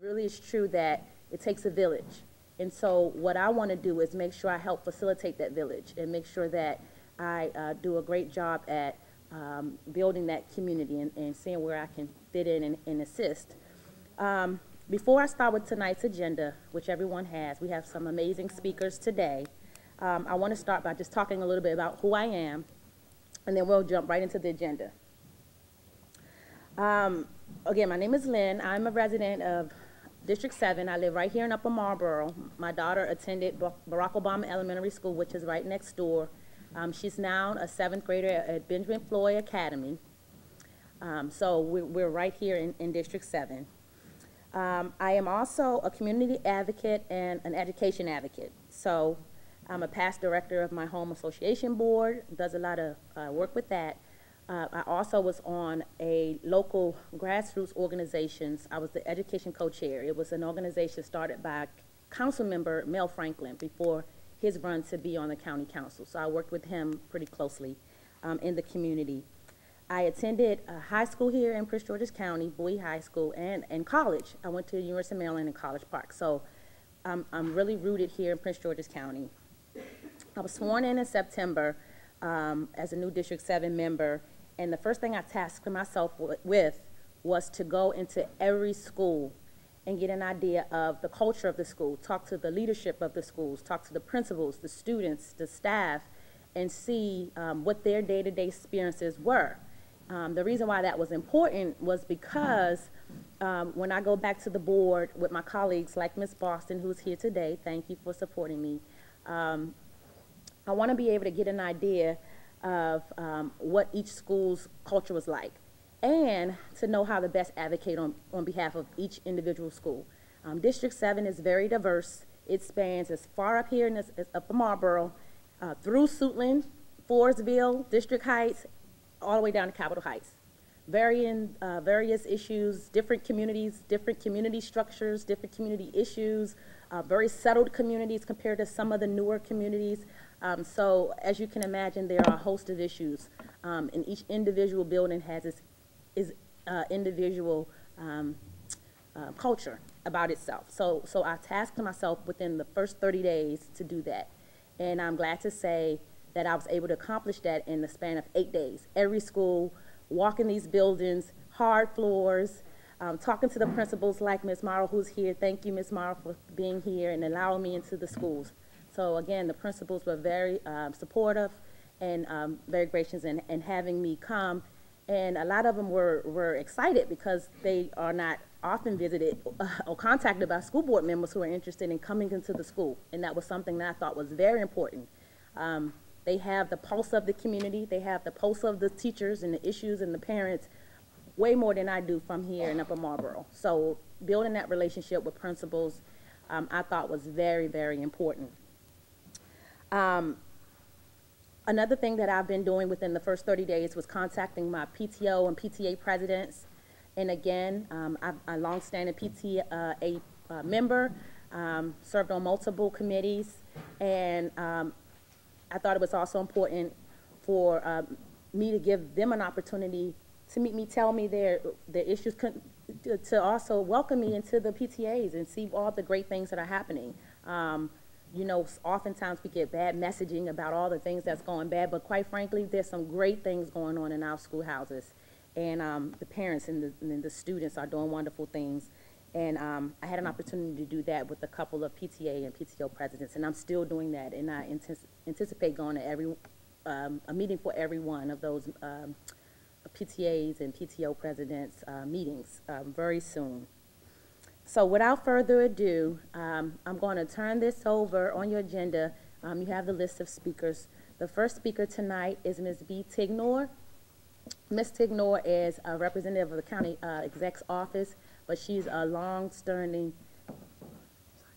really is true that it takes a village. And so what I want to do is make sure I help facilitate that village and make sure that I do a great job at building that community and seeing where I can fit in and assist. Before I start with tonight's agenda, which everyone has, we have some amazing speakers today. I want to start by just talking a little bit about who I am, and then we'll jump right into the agenda. Again, my name is Lynn. I'm a resident of District 7. I live right here in Upper Marlboro. My daughter attended Barack Obama Elementary School, which is right next door. She's now a 7th grader at Benjamin Floyd Academy. So we're right here in District 7. I am also a community advocate and an education advocate. So I'm a past director of my home association board, does a lot of work with that. I also was on a local grassroots organizations. I was the education co-chair. It was an organization started by council member Mel Franklin before his run to be on the county council. So I worked with him pretty closely in the community. I attended high school here in Prince George's County, Bowie High School, and college. I went to the University of Maryland in College Park. So I'm really rooted here in Prince George's County. I was sworn in September as a new District 7 member. And the first thing I tasked myself with was to go into every school and get an idea of the culture of the school, talk to the leadership of the schools, talk to the principals, the students, the staff, and see what their day-to-day experiences were. The reason why that was important was because when I go back to the board with my colleagues like Ms. Boston, who's here today, thank you for supporting me, I want to be able to get an idea of what each school's culture was like, and to know how to best advocate on behalf of each individual school. District 7 is very diverse. It spans as far up here as Upper Marlboro, through Suitland, Forestville, District Heights, all the way down to Capitol Heights. Various issues, different communities, different community structures, different community issues, very settled communities compared to some of the newer communities. So as you can imagine, there are a host of issues, and each individual building has its individual culture about itself. So I tasked myself within the first 30 days to do that, and I'm glad to say that I was able to accomplish that in the span of 8 days. Every school, walking these buildings, hard floors, talking to the principals like Ms. Morrow, who's here. Thank you, Ms. Morrow, for being here and allowing me into the schools. So again, the principals were very supportive and very gracious in having me come. And a lot of them were excited because they are not often visited or contacted by school board members who are interested in coming into the school. And that was something that I thought was very important. They have the pulse of the community. They have the pulse of the teachers and the issues and the parents way more than I do from here in Upper Marlboro. So building that relationship with principals, I thought was very, very important. Another thing that I've been doing within the first 30 days was contacting my PTO and PTA presidents. And again, I'm a longstanding PTA member, served on multiple committees, and I thought it was also important for me to give them an opportunity to meet me, tell me their issues, to also welcome me into the PTAs and see all the great things that are happening. You know, oftentimes we get bad messaging about all the things that's going bad, but quite frankly, there's some great things going on in our schoolhouses. And the parents and the students are doing wonderful things. And I had an opportunity to do that with a couple of PTA and PTO presidents, and I'm still doing that. And I anticipate going to a meeting for every one of those PTAs and PTO presidents meetings very soon. So without further ado, I'm going to turn this over on your agenda. You have the list of speakers. The first speaker tonight is Ms. B. Tignor. Ms. Tignor is a representative of the county exec's office, but she's a long-standing,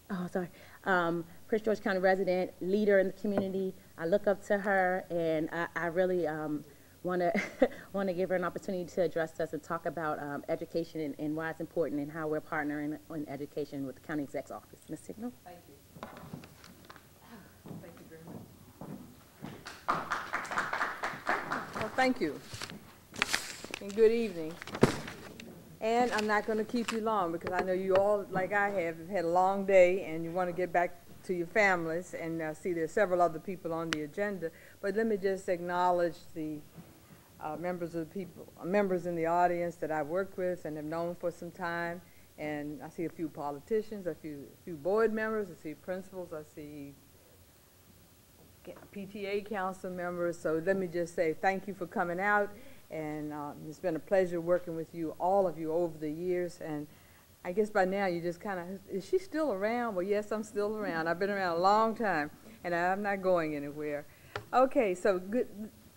Prince George County resident, leader in the community. I look up to her, and I really want to give her an opportunity to address us and talk about education and why it's important and how we're partnering on education with the county exec's office. Ms. Tignor. Thank you. Thank you very much. Well, thank you, and good evening. And I'm not going to keep you long because I know you all, like I have had a long day and you want to get back to your families, and see there's several other people on the agenda. But let me just acknowledge the members in the audience that I've worked with and have known for some time. And I see a few politicians, a few board members, I see principals, I see PTA council members. So let me just say thank you for coming out. And it's been a pleasure working with you, all of you, over the years. And I guess by now you just kind of, is she still around? Well, yes, I'm still around. I've been around a long time, and I'm not going anywhere. Okay, so good.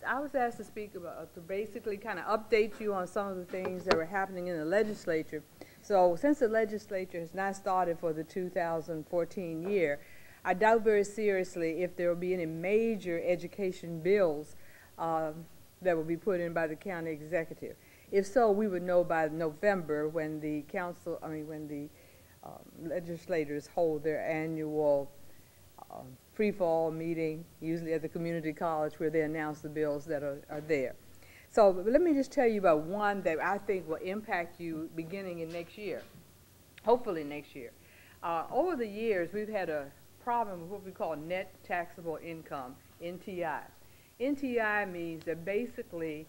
I was asked to speak about, to basically kind of update you on some of the things that were happening in the legislature. So since the legislature has not started for the 2014 year, I doubt very seriously if there will be any major education bills that will be put in by the county executive. If so, we would know by November when the legislators hold their annual free-fall meeting, usually at the community college, where they announce the bills that are there. So let me just tell you about one that I think will impact you beginning in next year, hopefully next year. Over the years, we've had a problem with what we call net taxable income, NTI. NTI means that basically,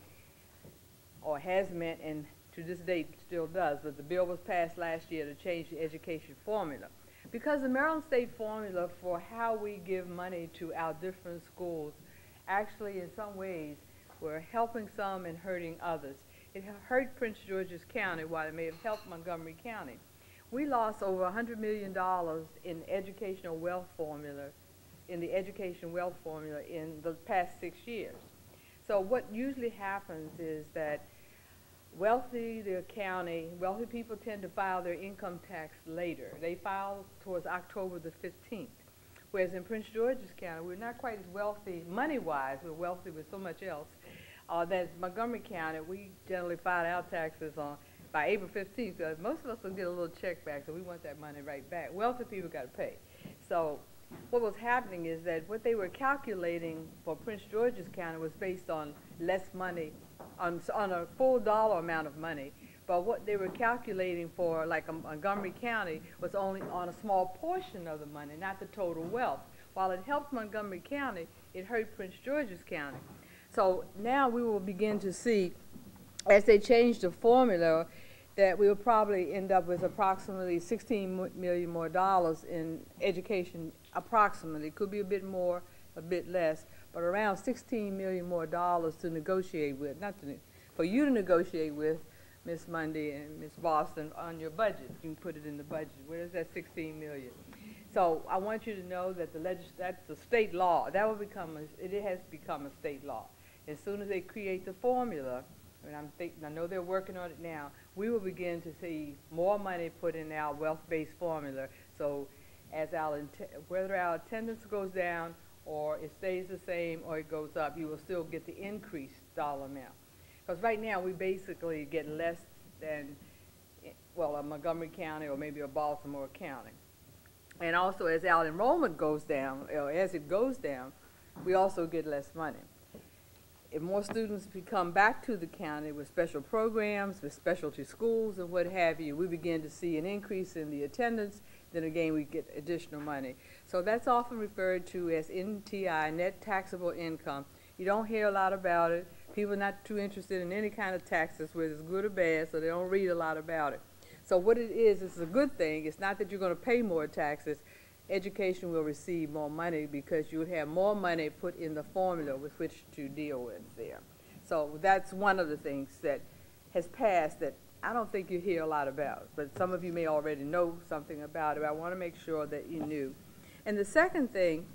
or has meant, and to this date still does, but the bill was passed last year to change the education formula. Because the Maryland State formula for how we give money to our different schools actually in some ways were helping some and hurting others. It hurt Prince George's County while it may have helped Montgomery County. We lost over $100 million in educational wealth formula, in the education wealth formula in the past 6 years. So what usually happens is that wealthy people tend to file their income tax later. They file towards October the 15th. Whereas in Prince George's County, we're not quite as wealthy money-wise, we're wealthy with so much else. That's Montgomery County, we generally file our taxes by April 15th, because most of us will get a little check back, so we want that money right back. Wealthy people got to pay. So what was happening is that what they were calculating for Prince George's County was based on less money, on a full dollar amount of money, but what they were calculating for, like Montgomery County, was only on a small portion of the money, not the total wealth. While it helped Montgomery County, it hurt Prince George's County. So now we will begin to see, as they change the formula, that we will probably end up with approximately $16 million more in education, approximately. Could be a bit more, a bit less, but around $16 million more to negotiate with, for you to negotiate with, Ms. Mundey and Ms. Boston, on your budget. You can put it in the budget. Where's that $16 million? So I want you to know that that's a state law. That will become, it has become a state law. As soon as they create the formula, and I know they're working on it now, we will begin to see more money put in our wealth-based formula. So as whether our attendance goes down or it stays the same or it goes up, you will still get the increased dollar amount. Because right now we basically get less than, well, a Montgomery County or maybe a Baltimore County. And also as our enrollment goes down, or as it goes down, we also get less money. If more students come back to the county with special programs, with specialty schools and what have you, we begin to see an increase in the attendance, then again we get additional money. So that's often referred to as NTI, net taxable income. You don't hear a lot about it. People are not too interested in any kind of taxes, whether it's good or bad, so they don't read a lot about it. So what it is, it's a good thing. It's not that you're going to pay more taxes. Education will receive more money because you would have more money put in the formula with which to deal with there. So that's one of the things that has passed that I don't think you hear a lot about, but some of you may already know something about it. I want to make sure that you knew. And the second thing,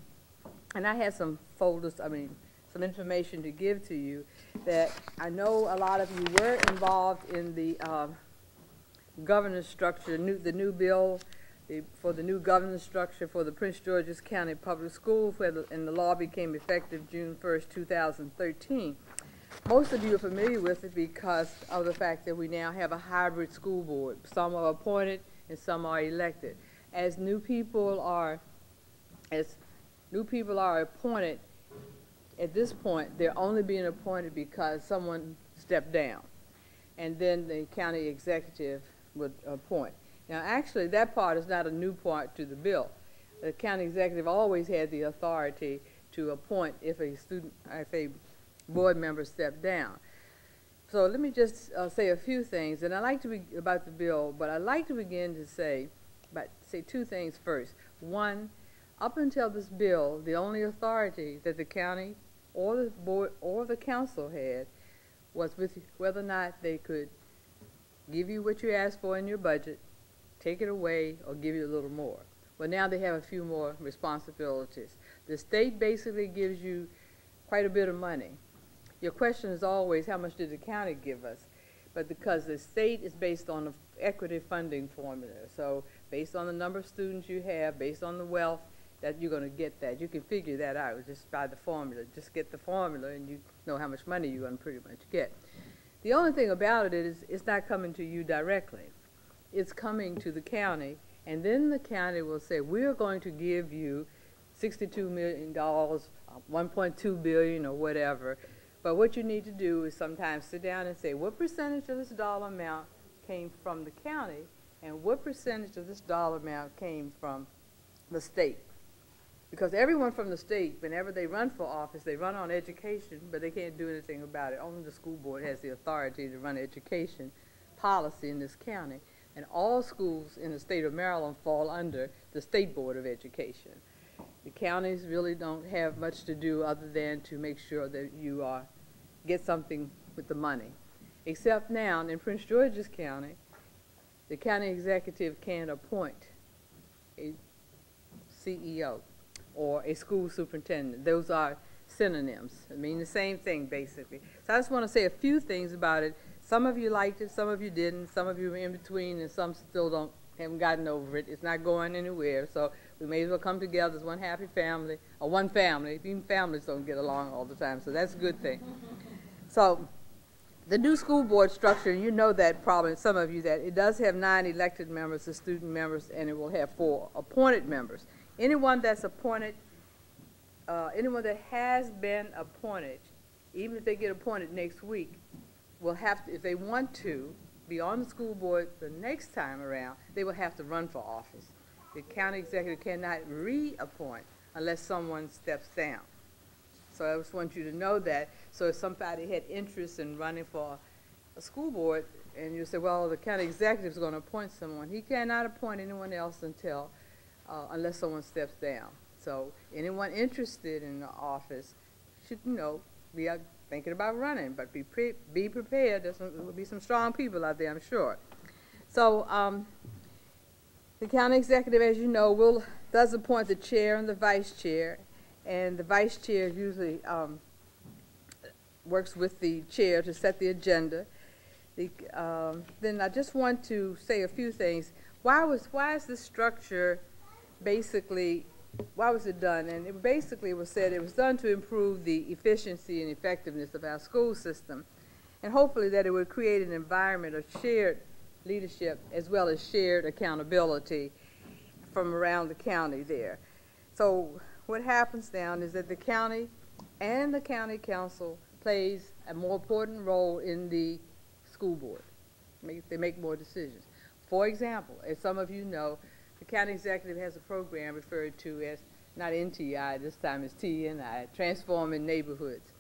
and I have some folders, some information to give to you, that I know a lot of you were involved in the governance structure, the new bill for the new governance structure for the Prince George's County Public Schools, and the law became effective June 1st, 2013. Most of you are familiar with it because of the fact that we now have a hybrid school board. Some are appointed and some are elected. As new people are appointed, at this point, they're only being appointed because someone stepped down. and then the county executive would appoint. Now, actually, that part is not a new part to the bill. The county executive always had the authority to appoint if a board member stepped down. So let me just say a few things, and I like to be about the bill, but I'd like to begin to say two things first. One, up until this bill, the only authority that the county or the board or the council had was with whether or not they could give you what you asked for in your budget, take it away, or give you a little more. Well, now they have a few more responsibilities. The state basically gives you quite a bit of money. Your question is always, how much did the county give us? But because the state is based on the equity funding formula, so based on the number of students you have, based on the wealth, that you're going to get that. You can figure that out just by the formula. Just get the formula and you know how much money you're going to pretty much get. The only thing about it is it's not coming to you directly. It's coming to the county, and then the county will say, we're going to give you $62 million, $1.2 billion, or whatever. But what you need to do is sometimes sit down and say, what percentage of this dollar amount came from the county, and what percentage of this dollar amount came from the state? Because everyone from the state, whenever they run for office, they run on education, but they can't do anything about it. Only the school board has the authority to run education policy in this county. And all schools in the state of Maryland fall under the State Board of Education. The counties really don't have much to do other than to make sure that you get something with the money. Except now, in Prince George's County, the county executive can appoint a CEO or a school superintendent. Those are synonyms. I mean the same thing, basically. So I just want to say a few things about it. Some of you liked it, some of you didn't, some of you were in between, and some still haven't gotten over it. It's not going anywhere, so we may as well come together as one happy family, or one family. Even families don't get along all the time, so that's a good thing. So the new school board structure, you know that probably, some of you, that it does have 9 elected members as student members, and it will have 4 appointed members. Anyone that's appointed, anyone that has been appointed, even if they get appointed next week, will have to, if they want to be on the school board the next time around, they will have to run for office. The county executive cannot reappoint unless someone steps down. So I just want you to know that. So if somebody had interest in running for a school board, and you say, well, the county executive is going to appoint someone, he cannot appoint anyone else until unless someone steps down. So anyone interested in the office should, be thinking about running, but be prepared. There will be some strong people out there, I'm sure. So the county executive, as you know, does appoint the chair and the vice chair, and the vice chair usually works with the chair to set the agenda. Then I just want to say a few things. Why is this structure basically, why was it done? And it basically was said it was done to improve the efficiency and effectiveness of our school system, and hopefully that it would create an environment of shared leadership as well as shared accountability from around the county there. So what happens now is that the county and the county council plays a more important role in the school board. They make more decisions. For example, as some of you know, the county executive has a program referred to as, not NTI, this time it's TNI, Transforming Neighborhoods.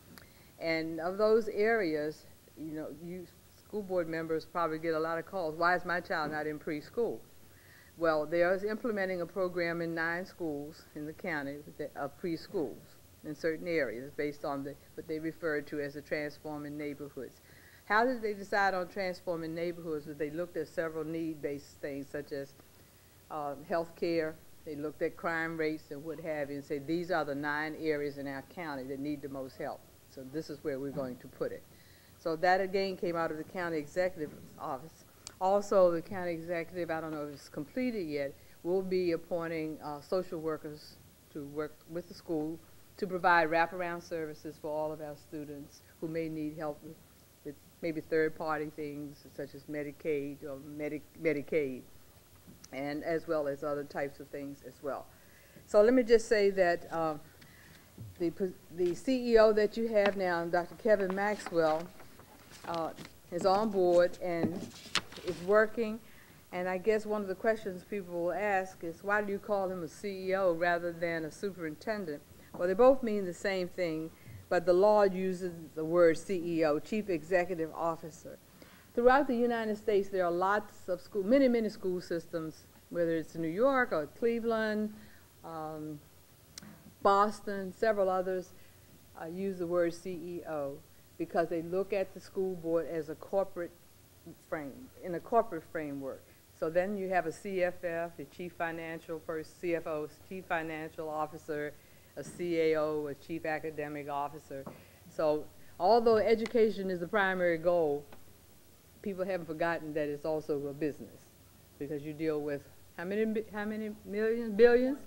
And of those areas, you school board members probably get a lot of calls. Why is my child not in preschool? Well, they are implementing a program in 9 schools in the county of preschools in certain areas based on what they refer to as the Transforming Neighborhoods. How did they decide on Transforming Neighborhoods? They looked at several need-based things such as health care. They looked at crime rates and what have you, and said these are the 9 areas in our county that need the most help. So this is where we're going to put it. So that again came out of the county executive's office. Also, the county executive, I don't know if it's completed yet, will be appointing social workers to work with the school to provide wraparound services for all of our students who may need help with maybe third-party things such as Medicaid or Medicaid, and as well as other types of things as well. So let me just say that the CEO that you have now, Dr. Kevin Maxwell, is on board and is working. And I guess one of the questions people will ask is, why do you call him a CEO rather than a superintendent? Well, they both mean the same thing, but the law uses the word CEO, Chief Executive Officer. Throughout the United States, there are lots of many school systems, whether it's New York or Cleveland, Boston, several others use the word CEO because they look at the school board as a corporate in a corporate framework. So then you have a CFF, the Chief Financial Person, CFO, Chief Financial Officer, a CAO, a Chief Academic Officer. So although education is the primary goal, people haven't forgotten that it's also a business because you deal with how many millions, billions?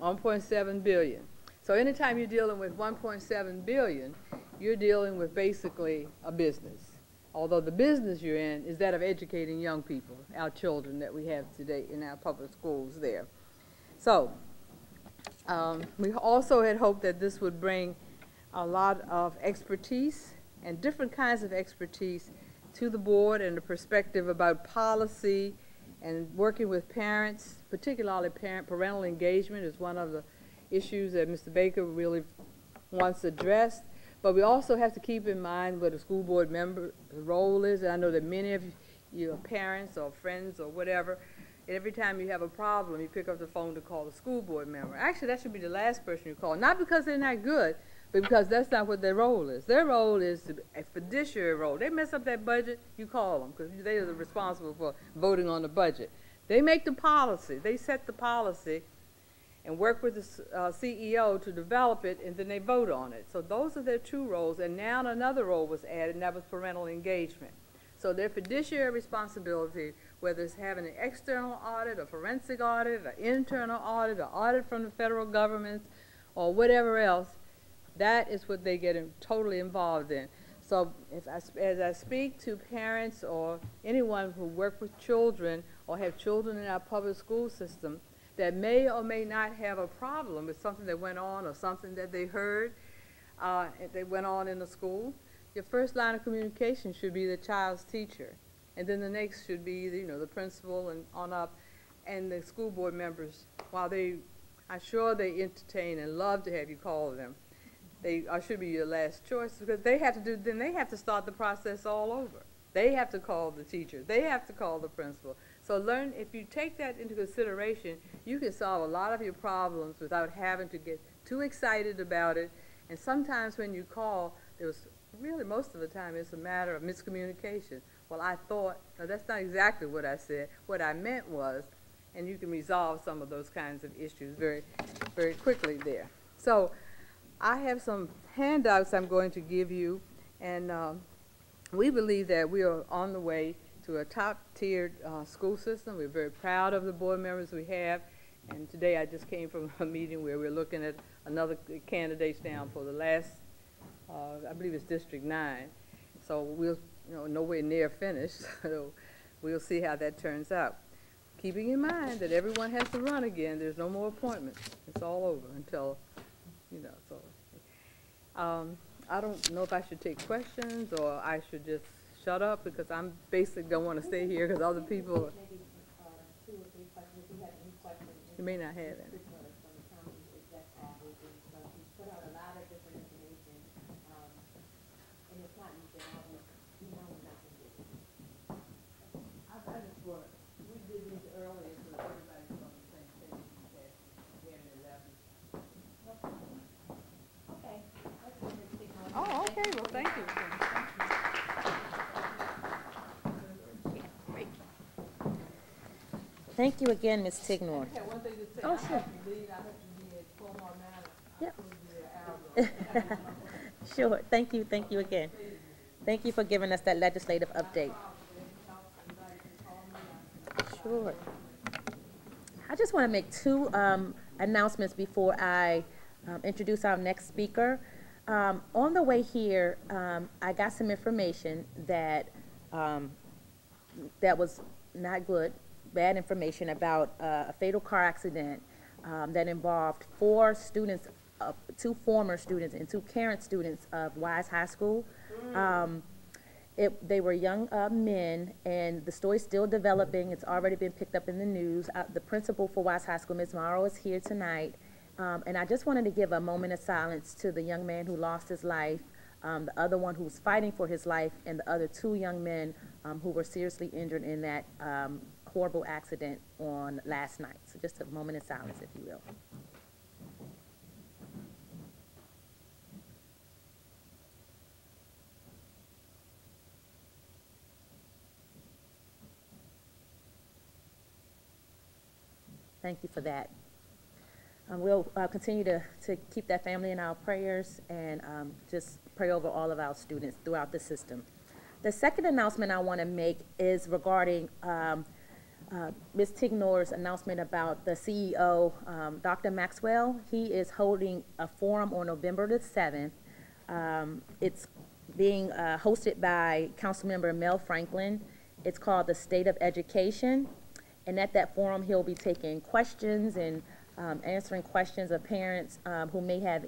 1.7 billion. So anytime you're dealing with 1.7 billion, you're dealing with basically a business. Although the business you're in is that of educating young people, our children that we have today in our public schools there. So we also had hoped that this would bring a lot of expertise and different kinds of expertise to the board and a perspective about policy and working with parents, particularly parental engagement is one of the issues that Mr. Baker really wants addressed. But we also have to keep in mind what a school board member's role is. And I know that many of you are parents or friends or whatever. Every time you have a problem, you pick up the phone to call the school board member. Actually, that should be the last person you call. Not because they're not good, but because that's not what their role is. Their role is a fiduciary role. They mess up that budget, you call them because they are responsible for voting on the budget. They make the policy. They set the policy and work with the CEO to develop it, and then they vote on it. So those are their two roles, and now another role was added, and that was parental engagement. So their fiduciary responsibility, whether it's having an external audit, a forensic audit, an internal audit, an audit from the federal government, or whatever else, that is what they get totally involved in. So as I speak to parents or anyone who work with children or have children in our public school system, that may or may not have a problem with something that went on or something that they heard that went on in the school, your first line of communication should be the child's teacher. And then the next should be the principal and on up, and the school board members. While I'm sure they entertain and love to have you call them, they should be your last choice because they have to start the process all over. They have to call the teacher. They have to call the principal. So if you take that into consideration, you can solve a lot of your problems without having to get too excited about it. And sometimes when you call, most of the time it's a matter of miscommunication. Well, I thought, no, that's not exactly what I said. What I meant was, and you can resolve some of those kinds of issues very, very quickly there. So I have some handouts I'm going to give you, and we believe that we are on the way to a top-tiered school system. We're very proud of the board members we have, and today I just came from a meeting where we're looking at another candidates down for the last, I believe it's District 9. So we'll, nowhere near finished, so we'll see how that turns out. Keeping in mind that everyone has to run again. There's no more appointments. It's all over until, so. I don't know if I should take questions or I should just shut up because I'm basically don't want to stay here because other people. Maybe 2 or 3 questions. If you have any questions. You may not have any. Put out a lot of different information, and it's not anything out there. Nothing. I just want we did this earlier so that everybody's on the same page. Okay. Oh, okay. Well, thank you. Thank you again, Ms. Tignor. Okay, one thing to say. Oh, sure. I have to be at 12 more minutes. Yep. Sure. Thank you again. Thank you for giving us that legislative update. Sure. I just want to make 2 announcements before I introduce our next speaker. On the way here, I got some information that was not good, bad information about a fatal car accident that involved 4 students, 2 former students and 2 current students of Wise High School. They were young men, and the story's still developing. It's already been picked up in the news. The principal for Watts High School, Ms. Morrow, is here tonight. And I just wanted to give a moment of silence to the young man who lost his life, the other one who's fighting for his life, and the other two young men who were seriously injured in that horrible accident on last night. So just a moment of silence, if you will. Thank you for that. We'll continue to keep that family in our prayers and just pray over all of our students throughout the system. The second announcement I want to make is regarding Ms. Tignor's announcement about the CEO, Dr. Maxwell. He is holding a forum on November the 7th. It's being hosted by Councilmember Mel Franklin. It's called The State of Education. And at that forum, he'll be taking questions and answering questions of parents who may have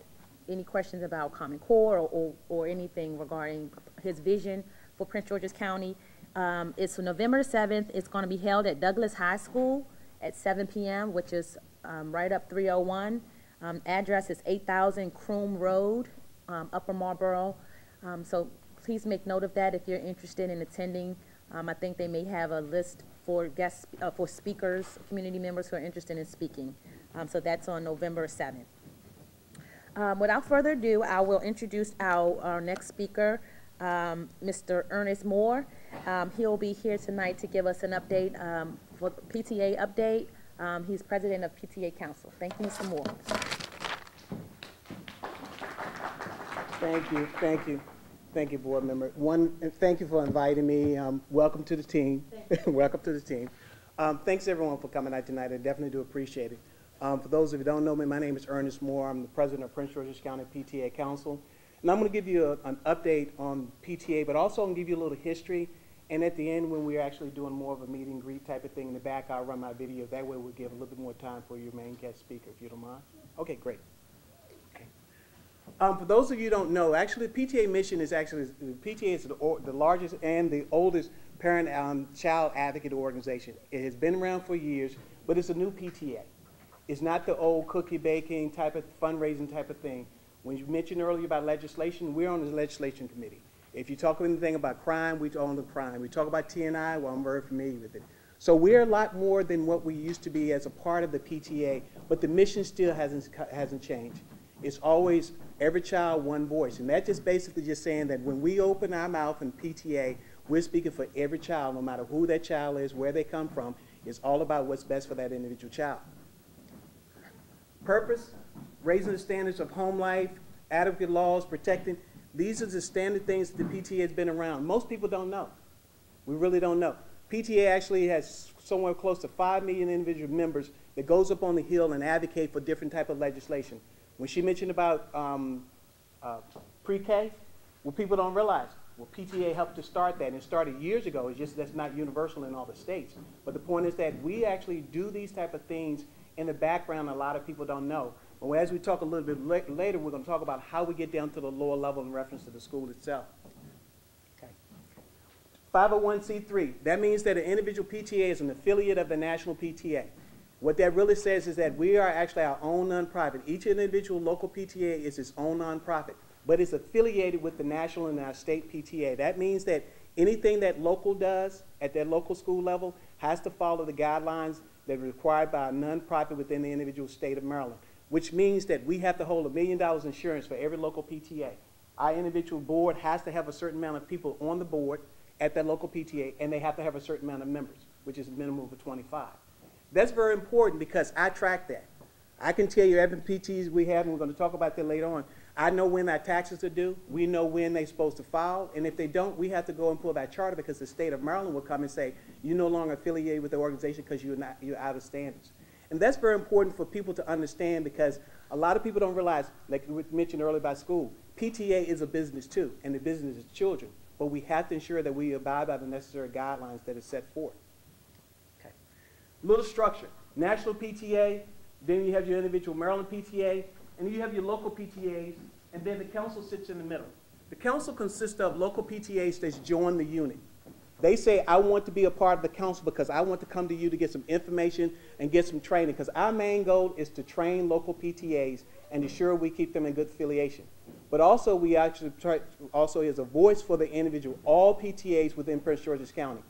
any questions about Common Core or anything regarding his vision for Prince George's County. It's November 7th. It's going to be held at Douglas High School at 7 p.m., which is right up 301. Address is 8000 Croom Road, Upper Marlboro. So please make note of that if you're interested in attending. I think they may have a list for guests, for speakers, community members who are interested in speaking. So that's on November 7th. Without further ado, I will introduce our next speaker, Mr. Ernest Moore. He'll be here tonight to give us an update, for PTA update. He's president of PTA Council. Thank you, Mr. Moore. Thank you, thank you. Thank you, board member. Thank you for inviting me. Welcome to the team. Welcome to the team. Thanks everyone for coming out tonight. I definitely do appreciate it. For those of you who don't know me, my name is Ernest Moore. I'm the president of Prince George's County PTA Council. And I'm going to give you an update on PTA, but also I'm going to give you a little history. And at the end, when we're actually doing more of a meet and greet type of thing in the back, I'll run my video. That way we'll give a little bit more time for your main guest speaker, if you don't mind. Okay, great. For those of you who don't know, actually the PTA mission is actually, the PTA is the largest and the oldest parent-child advocate organization. It has been around for years, but it's a new PTA. It's not the old cookie baking type of fundraising type of thing. When you mentioned earlier about legislation, we're on the legislation committee. If you talk anything about crime, we own the crime. We talk about T&I, well, I'm very familiar with it. So we're a lot more than what we used to be as a part of the PTA, but the mission still hasn't changed. It's always every child, one voice. And that just basically just saying that when we open our mouth in PTA, we're speaking for every child, no matter who that child is, where they come from. It's all about what's best for that individual child. Purpose, raising the standards of home life, adequate laws, protecting. These are the standard things that the PTA has been around. Most people don't know. We really don't know. PTA actually has somewhere close to 5 million individual members that goes up on the Hill and advocate for different type of legislation. When she mentioned about pre-K, well, people don't realize, well, PTA helped to start that, and it started years ago. It's just that's not universal in all the states. But the point is that we actually do these type of things in the background. A lot of people don't know. But as we talk a little bit later, we're going to talk about how we get down to the lower level in reference to the school itself. Okay. 501c3, that means that an individual PTA is an affiliate of the national PTA. What that really says is that we are actually our own nonprofit. Each individual local PTA is its own nonprofit, but it's affiliated with the national and our state PTA. That means that anything that local does at that local school level has to follow the guidelines that are required by a nonprofit within the individual state of Maryland, which means that we have to hold $1 million insurance for every local PTA. Our individual board has to have a certain amount of people on the board at that local PTA, and they have to have a certain amount of members, which is a minimum of 25. That's very important because I track that. I can tell you every PTs we have, and we're going to talk about that later on. I know when our taxes are due. We know when they're supposed to file. And if they don't, we have to go and pull that charter because the state of Maryland will come and say, you're no longer affiliated with the organization because you're out of standards. And that's very important for people to understand because a lot of people don't realize, like we mentioned earlier about school, PTA is a business too, and the business is children. But we have to ensure that we abide by the necessary guidelines that are set forth. Little structure, national PTA, then you have your individual Maryland PTA, and you have your local PTAs, and then the council sits in the middle. The council consists of local PTAs that's joined the unit. They say, I want to be a part of the council because I want to come to you to get some information and get some training, because our main goal is to train local PTAs and ensure we keep them in good affiliation. But also, we actually try, also is a voice for the individual, all PTAs within Prince George's County.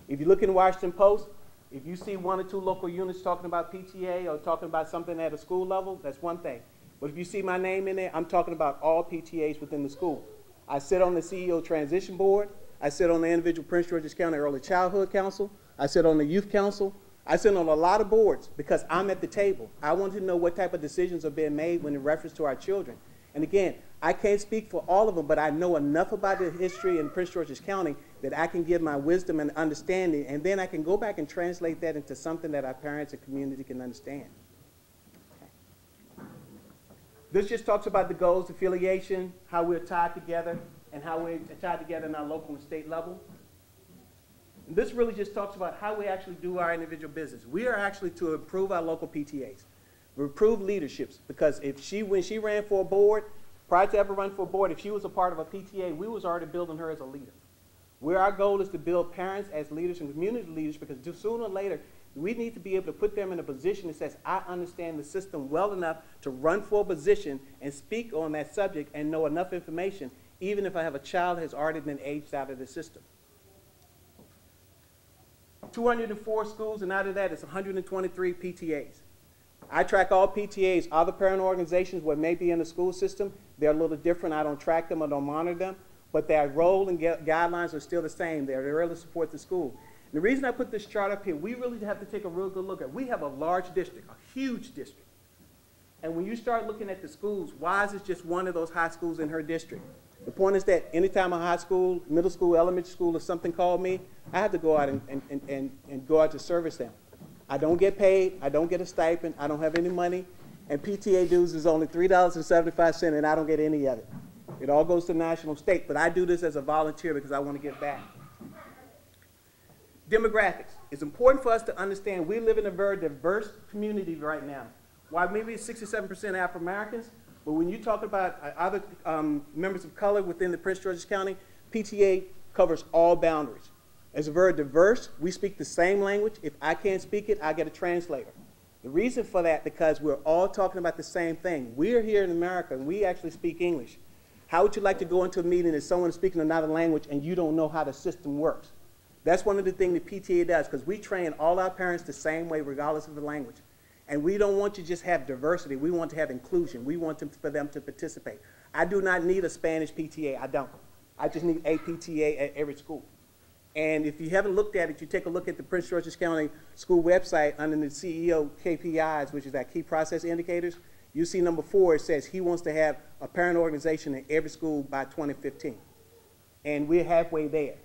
If you look in the Washington Post, if you see 1 or 2 local units talking about PTA or talking about something at a school level, that's one thing. But if you see my name in there, I'm talking about all PTAs within the school. I sit on the CEO Transition Board. I sit on the individual Prince George's County Early Childhood Council. I sit on the Youth Council. I sit on a lot of boards because I'm at the table. I want to know what type of decisions are being made when in reference to our children. And again, I can't speak for all of them, but I know enough about the history in Prince George's County that I can give my wisdom and understanding, and then I can go back and translate that into something that our parents and community can understand. Okay. This just talks about the goals, affiliation, how we're tied together, and how we're tied together in our local and state level. And this really just talks about how we actually do our individual business. We are actually to improve our local PTAs, improve leaderships, because when she ran for a board, prior to ever running for a board, if she was a part of a PTA, we was already building her as a leader. Where our goal is to build parents as leaders and community leaders, because sooner or later, we need to be able to put them in a position that says, I understand the system well enough to run for a position and speak on that subject and know enough information, even if I have a child that has already been aged out of the system. 204 schools, and out of that, it's 123 PTAs. I track all PTAs. Other parent organizations, what may be in the school system, they're a little different. I don't track them or don't monitor them, but their role and guidelines are still the same. They really support the school. And the reason I put this chart up here, we really have to take a real good look at it. We have a large district, a huge district. And when you start looking at the schools, why is it just one of those high schools in her district? The point is that anytime a high school, middle school, elementary school, or something called me, I have to go out and go out to service them. I don't get paid. I don't get a stipend. I don't have any money. And PTA dues is only $3.75, and I don't get any of it. It all goes to national state, but I do this as a volunteer because I want to give back. Demographics. It's important for us to understand we live in a very diverse community right now. Why maybe 67% African Americans, but when you talk about other members of color within the Prince George's County, PTA covers all boundaries. It's very diverse. We speak the same language. If I can't speak it, I get a translator. The reason for that, because we're all talking about the same thing. We're here in America, and we actually speak English. How would you like to go into a meeting and someone is speaking another language and you don't know how the system works? That's one of the things the PTA does, because we train all our parents the same way regardless of the language. And we don't want to just have diversity. We want to have inclusion. We want for them to participate. I do not need a Spanish PTA. I don't. I just need a PTA at every school. And if you haven't looked at it, you take a look at the Prince George's County School website under the CEO KPIs, which is our key process indicators. You see number 4, it says he wants to have a parent organization in every school by 2015. And we're halfway there.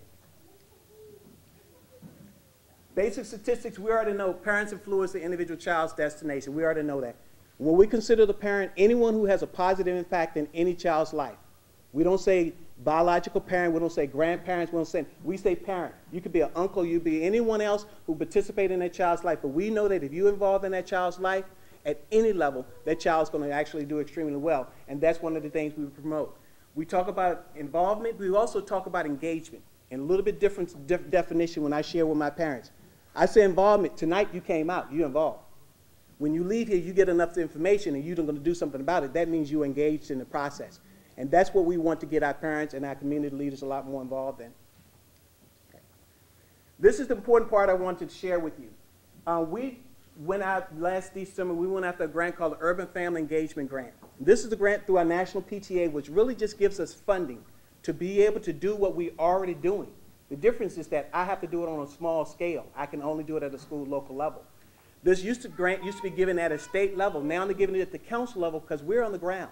Basic statistics, we already know parents influence the individual child's destination. We already know that. When we consider the parent, anyone who has a positive impact in any child's life. We don't say biological parent, we don't say grandparents, we say parent. You could be an uncle, you could be anyone else who participates in that child's life, but we know that if you're involved in that child's life, at any level, that child's going to actually do extremely well, and that's one of the things we promote. We talk about involvement, we also talk about engagement, and a little bit different definition when I share with my parents. I say involvement. Tonight you came out, you're involved. When you leave here, you get enough information and you're going to do something about it. That means you're engaged in the process. And that's what we want to get our parents and our community leaders a lot more involved in. Okay. This is the important part I wanted to share with you. We went out last December, we went after a grant called the Urban Family Engagement Grant. This is a grant through our national PTA, which really just gives us funding to be able to do what we're already doing. The difference is that I have to do it on a small scale. I can only do it at a school local level. This grant used to be given at a state level. Now they're giving it at the council level because we're on the ground.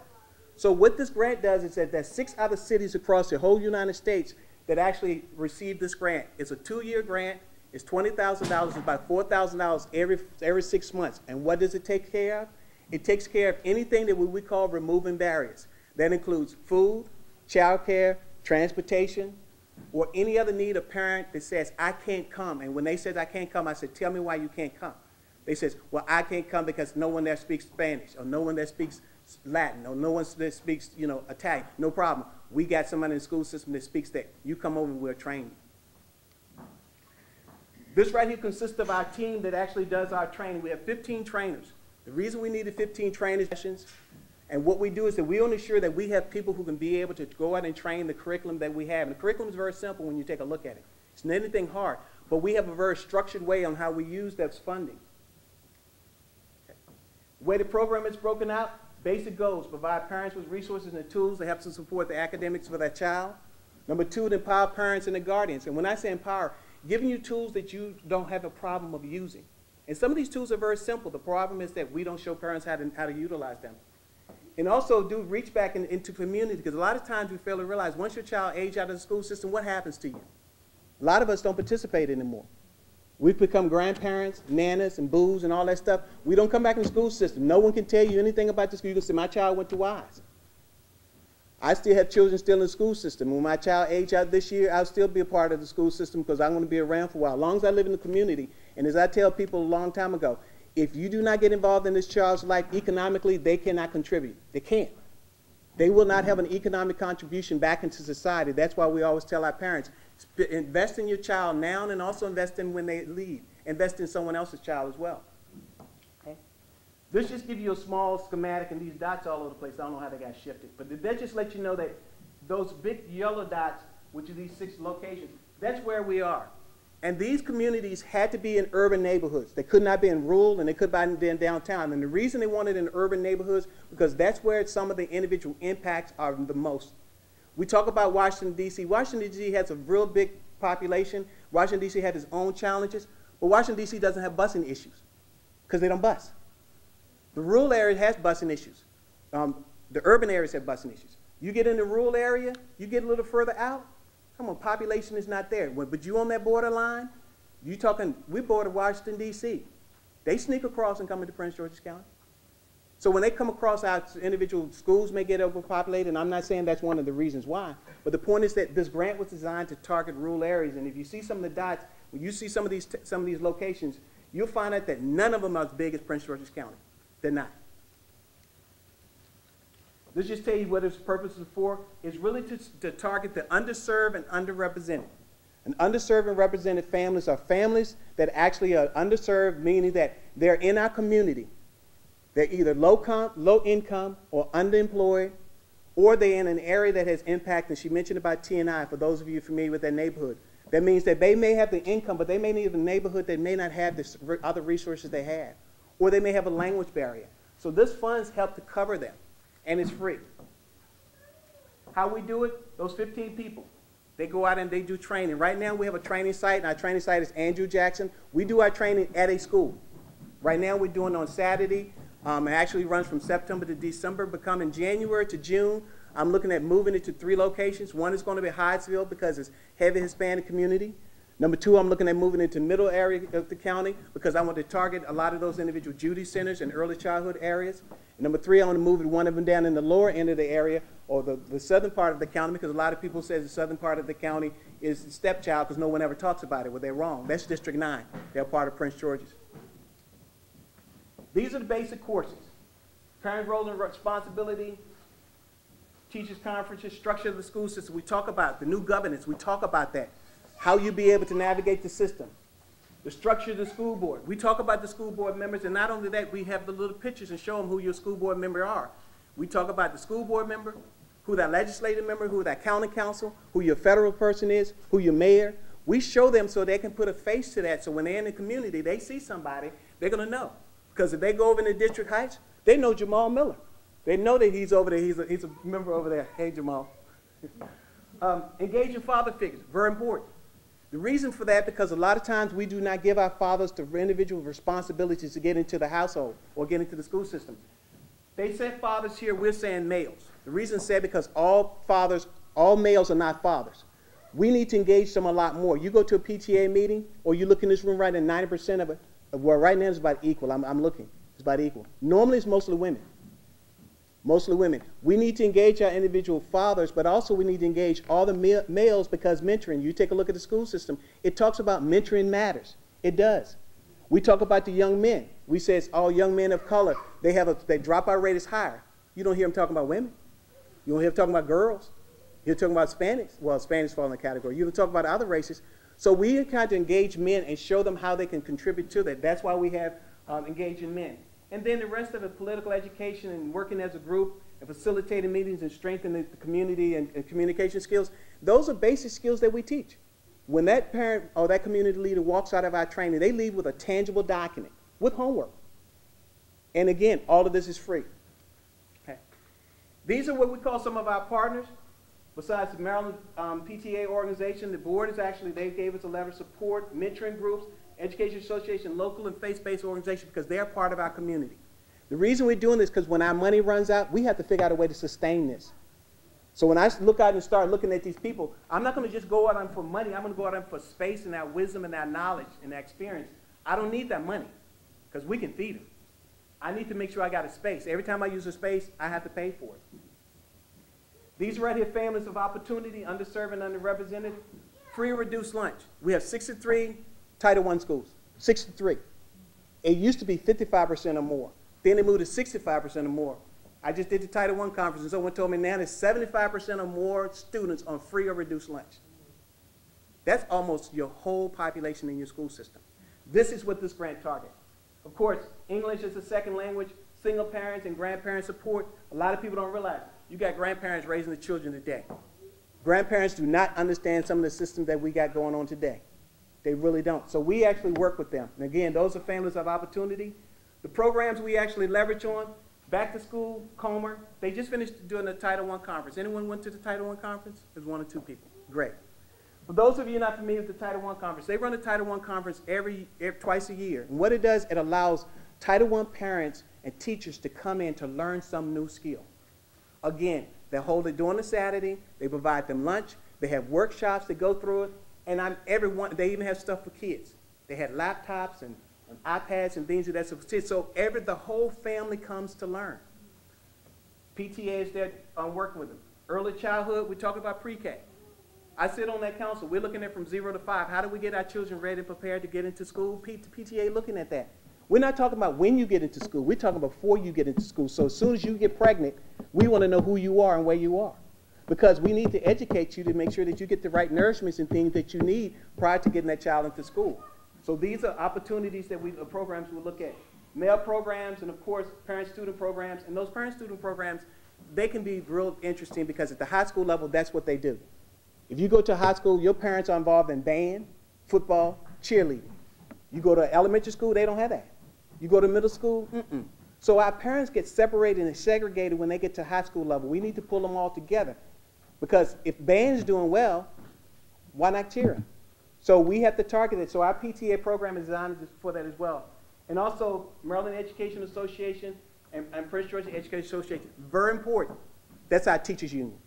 So what this grant does is that there's 6 other cities across the whole United States that actually received this grant. It's a 2-year grant. It's $20,000. It's about $4,000 every 6 months. And what does it take care of? It takes care of anything that we call removing barriers. That includes food, childcare, transportation, or any other need a parent that says, I can't come. And when they said I can't come, I said, tell me why you can't come. They says, well, I can't come because no one there speaks Spanish or no one there speaks Latin, or no one that speaks, you know, Italian, no problem. We got somebody in the school system that speaks that. You come over and we'll train you. This right here consists of our team that actually does our training. We have 15 trainers. The reason we needed 15 trainers, and what we do is that we want to ensure that we have people who can be able to go out and train the curriculum that we have. And the curriculum is very simple when you take a look at it. It's not anything hard, but we have a very structured way on how we use that funding. Okay. The way the program is broken out, basic goals: provide parents with resources and tools to help to support the academics for their child. Number two, to empower parents and the guardians. And when I say empower, giving you tools that you don't have a problem of using. And some of these tools are very simple. The problem is that we don't show parents how to utilize them. And also do reach back into community, because a lot of times we fail to realize once your child ages out of the school system, what happens to you? A lot of us don't participate anymore. We've become grandparents, nanas, and boos, and all that stuff. We don't come back in the school system. No one can tell you anything about the school. You can say, my child went to Wise. I still have children still in the school system. When my child ages out this year, I'll still be a part of the school system because I'm going to be around for a while, as long as I live in the community. And as I tell people a long time ago, if you do not get involved in this child's life economically, they cannot contribute. They can't. They will not have an economic contribution back into society. That's why we always tell our parents, invest in your child now and also invest in when they leave. Invest in someone else's child as well. Okay? This just gives you a small schematic, and these dots all over the place. I don't know how they got shifted. But that just lets you know that those big yellow dots, which are these 6 locations, that's where we are. And these communities had to be in urban neighborhoods. They could not be in rural, and they could not be in downtown. And the reason they wanted in urban neighborhoods, because that's where some of the individual impacts are the most. We talk about Washington, D.C. Washington, D.C. has a real big population. Washington, D.C. has its own challenges. But Washington, D.C. doesn't have busing issues because they don't bus. The rural area has busing issues. The urban areas have busing issues. You get in the rural area, you get a little further out, come on, population is not there. But you on that borderline, you talking, we border Washington, D.C. They sneak across and come into Prince George's County. So when they come across, our individual schools may get overpopulated, and I'm not saying that's one of the reasons why, but the point is that this grant was designed to target rural areas, and if you see some of the dots, when you see some of these locations, you'll find out that none of them are as big as Prince George's County. They're not. Let's just tell you what its purpose is for. It's really to target the underserved and underrepresented. And underserved and represented families are families that actually are underserved, meaning that they're in our community. They're either low income or underemployed, or they're in an area that has impact, and she mentioned about T&I, for those of you familiar with that neighborhood. That means that they may have the income, but they may need a neighborhood that may not have the other resources they have, or they may have a language barrier. So this funds help to cover them, and it's free. How we do it? Those 15 people, they go out and they do training. Right now we have a training site, and our training site is Andrew Jackson. We do our training at a school. Right now we're doing it on Saturday. It actually runs from September to December, but come in January to June, I'm looking at moving it to 3 locations. One is going to be Hyattsville because it's heavy Hispanic community. Number 2, I'm looking at moving into the middle area of the county because I want to target a lot of those individual Judy centers and early childhood areas. And number 3, I want to move one of them down in the lower end of the area, or the southern part of the county, because a lot of people say the southern part of the county is the stepchild because no one ever talks about it. Well, they're wrong. That's District 9. They're part of Prince George's. These are the basic courses: parent role and responsibility, teachers conferences, structure of the school system. We talk about the new governance. We talk about that. How you be able to navigate the system. The structure of the school board. We talk about the school board members, and not only that, we have the little pictures and show them who your school board member are. We talk about the school board member, who that legislative member, who that county council, who your federal person is, who your mayor. We show them so they can put a face to that, so when they're in the community, they see somebody, they're going to know. Because if they go over into District Heights, they know Jamal Miller. They know that he's over there. He's a member over there. Hey, Jamal. Engaging father figures, very important. The reason for that, because a lot of times we do not give our fathers the individual responsibilities to get into the household or get into the school system. They said fathers here, we're saying males. The reason said because all males are not fathers. We need to engage them a lot more. You go to a PTA meeting, or you look in this room right now, 90% of it, well, right now it's about equal. I'm looking. It's about equal. Normally it's mostly women. Mostly women. We need to engage our individual fathers, but also we need to engage all the males, because mentoring, you take a look at the school system, it talks about mentoring matters. It does. We talk about the young men. We say it's all young men of color. Their dropout rate is higher. You don't hear them talking about women. You don't hear them talking about girls. You're talking about Hispanics. Well, Hispanics fall in the category. You don't talk about other races. So we kind of engage men and show them how they can contribute to that. That's why we have engaging men. And then the rest of it, political education and working as a group and facilitating meetings and strengthening the community and communication skills, those are basic skills that we teach. When that parent or that community leader walks out of our training, they leave with a tangible document with homework. And again, all of this is free. Okay. These are what we call some of our partners. Besides the Maryland PTA organization, the board is actually, they gave us a letter of support, mentoring groups, Education Association, local and faith-based organizations, because they're part of our community. The reason we're doing this is because when our money runs out, we have to figure out a way to sustain this. So when I look out and start looking at these people, I'm not going to just go out on for money. I'm going to go out on for space and our wisdom and our knowledge and our experience. I don't need that money because we can feed them. I need to make sure I got a space. Every time I use a space, I have to pay for it. These right here, families of opportunity, underserved and underrepresented, free or reduced lunch. We have 63 Title I schools, 63. It used to be 55% or more. Then they moved to 65% or more. I just did the Title I conference, and someone told me now there's 75% or more students on free or reduced lunch. That's almost your whole population in your school system. This is what this grant targets. Of course, English is a second language, single parents and grandparent support. A lot of people don't realize you got grandparents raising the children today. Grandparents do not understand some of the systems that we got going on today. They really don't. So we actually work with them. And again, those are families of opportunity. The programs we actually leverage on, Back to School, Comer, they just finished doing the Title I conference. Anyone went to the Title I conference? There's one or two people. Great. For those of you not familiar with the Title I conference, they run a Title I conference twice a year. And what it does, it allows Title I parents and teachers to come in to learn some new skill. Again, they hold it during the Saturday. They provide them lunch. They have workshops that go through it. And they even have stuff for kids. They had laptops and iPads and things of that sort. So the whole family comes to learn. PTA is there working with them. Early childhood, we talk about pre-K. I sit on that council. We're looking at from 0 to 5. How do we get our children ready and prepared to get into school? PTA looking at that. We're not talking about when you get into school. We're talking about before you get into school. So as soon as you get pregnant, we want to know who you are and where you are. Because we need to educate you to make sure that you get the right nourishments and things that you need prior to getting that child into school. So these are opportunities that programs we look at. Male programs and, of course, parent-student programs. And those parent-student programs, they can be real interesting because at the high school level, that's what they do. If you go to high school, your parents are involved in band, football, cheerleading. You go to elementary school, they don't have that. You go to middle school, mm-mm. So our parents get separated and segregated when they get to high school level. We need to pull them all together. Because if band's doing well, why not cheering? So we have to target it. So our PTA program is designed for that as well. And also, Maryland Education Association and Prince George Education Association, very important. That's our teachers union.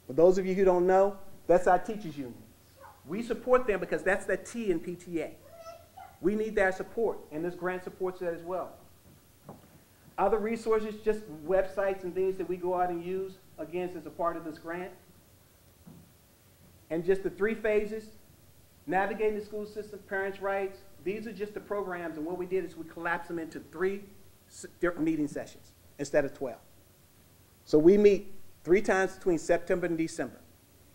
For those of you who don't know, that's our teachers union. We support them because that's the T in PTA. We need their support, and this grant supports that as well. Other resources, just websites and things that we go out and use, again, as a part of this grant. And just the 3 phases, navigating the school system, parents' rights. These are just the programs, and what we did is we collapsed them into 3 different meeting sessions instead of 12. So we meet 3 times between September and December.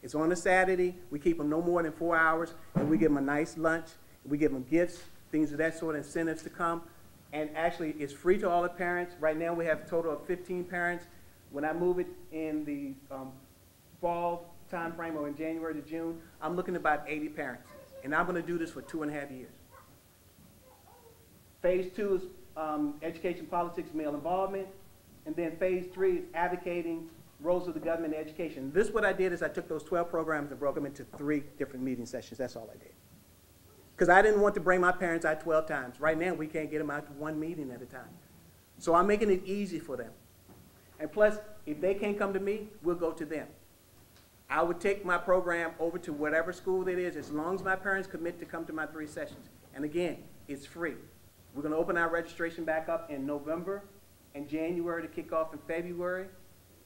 It's on a Saturday. We keep them no more than 4 hours, and we give them a nice lunch. We give them gifts, things of that sort, incentives to come. And actually, it's free to all the parents. Right now, we have a total of 15 parents. When I move it in the fall time frame, or in January to June, I'm looking at about 80 parents. And I'm going to do this for 2.5 years. Phase 2 is education, politics, male involvement. And then phase 3 is advocating roles of the government in education. This, what I did is I took those 12 programs and broke them into 3 different meeting sessions. That's all I did. Because I didn't want to bring my parents out 12 times. Right now, we can't get them out to 1 meeting at a time. So I'm making it easy for them. And plus, if they can't come to me, we'll go to them. I would take my program over to whatever school it is, as long as my parents commit to come to my 3 sessions. And again, it's free. We're going to open our registration back up in November and January to kick off in February.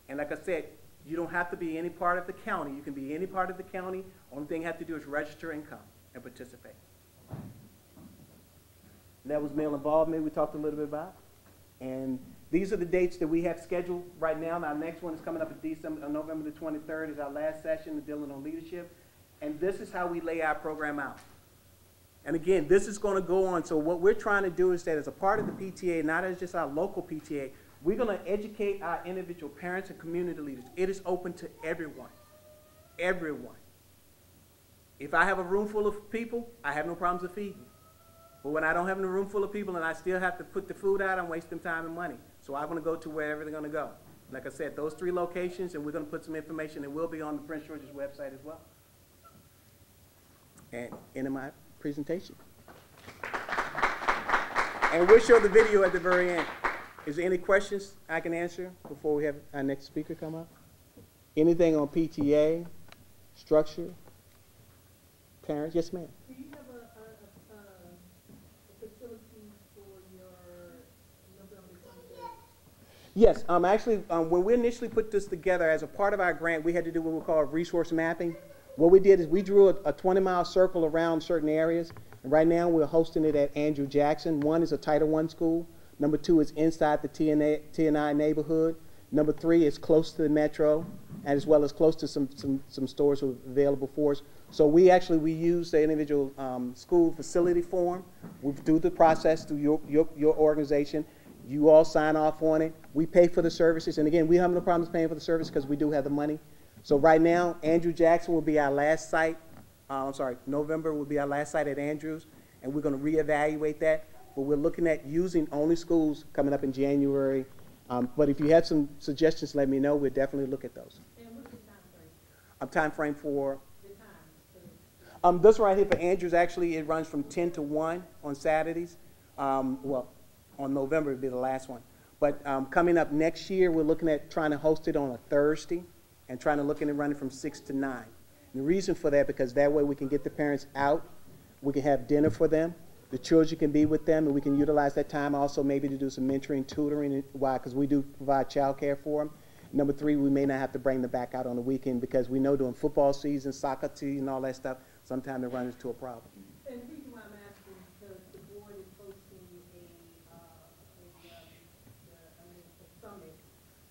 And like I said, you don't have to be any part of the county. You can be any part of the county. Only thing you have to do is register and come and participate. And that was male involvement we talked a little bit about. And These are the dates that we have scheduled right now. Our next one is coming up in November the 23rd is our last session dealing on leadership. And this is how we lay our program out. And again, this is going to go on. So what we're trying to do is that as a part of the PTA, not as just our local PTA, we're going to educate our individual parents and community leaders. It is open to everyone. Everyone. If I have a room full of people, I have no problems with feeding. But when I don't have a room full of people and I still have to put the food out, I'm wasting time and money. So I want to go to wherever they're going to go. Like I said, those 3 locations, and we're going to put some information that will be on the Prince George's website as well. And end of my presentation. And we'll show the video at the very end. Is there any questions I can answer before we have our next speaker come up? Anything on PTA, structure, parents? Yes, ma'am. Do you have a facility for your November 23rd? Yes, actually, when we initially put this together as a part of our grant, we had to do what we call resource mapping. What we did is we drew a 20-mile circle around certain areas. And right now we're hosting it at Andrew Jackson. 1 is a Title I school. Number 2 is inside the TNI neighborhood. Number 3 is close to the metro, as well as close to some stores available for us. So we use the individual school facility form. We do the process through your organization. You all sign off on it. We pay for the services. And again, we have no problems paying for the service because we do have the money. So right now, Andrew Jackson will be our last site. November will be our last site at Andrews, and we're going to reevaluate that. But we're looking at using only schools coming up in January. But if you have some suggestions, let me know. We'll definitely look at those. And what's the time frame? Time frame for? The time. This right here for Andrews, actually, it runs from 10 to 1 on Saturdays. Well, on November would be the last one. But coming up next year, we're looking at trying to host it on a Thursday and trying to look at it running from 6 to 9. And the reason for that, because that way we can get the parents out, we can have dinner for them, the children can be with them, and we can utilize that time also maybe to do some mentoring, tutoring. Why? Because we do provide child care for them. Number 3, we may not have to bring them back out on the weekend because we know during football season, soccer season, and all that stuff, sometimes it runs into a problem. And the reason why I'm asking is because the board is hosting a summit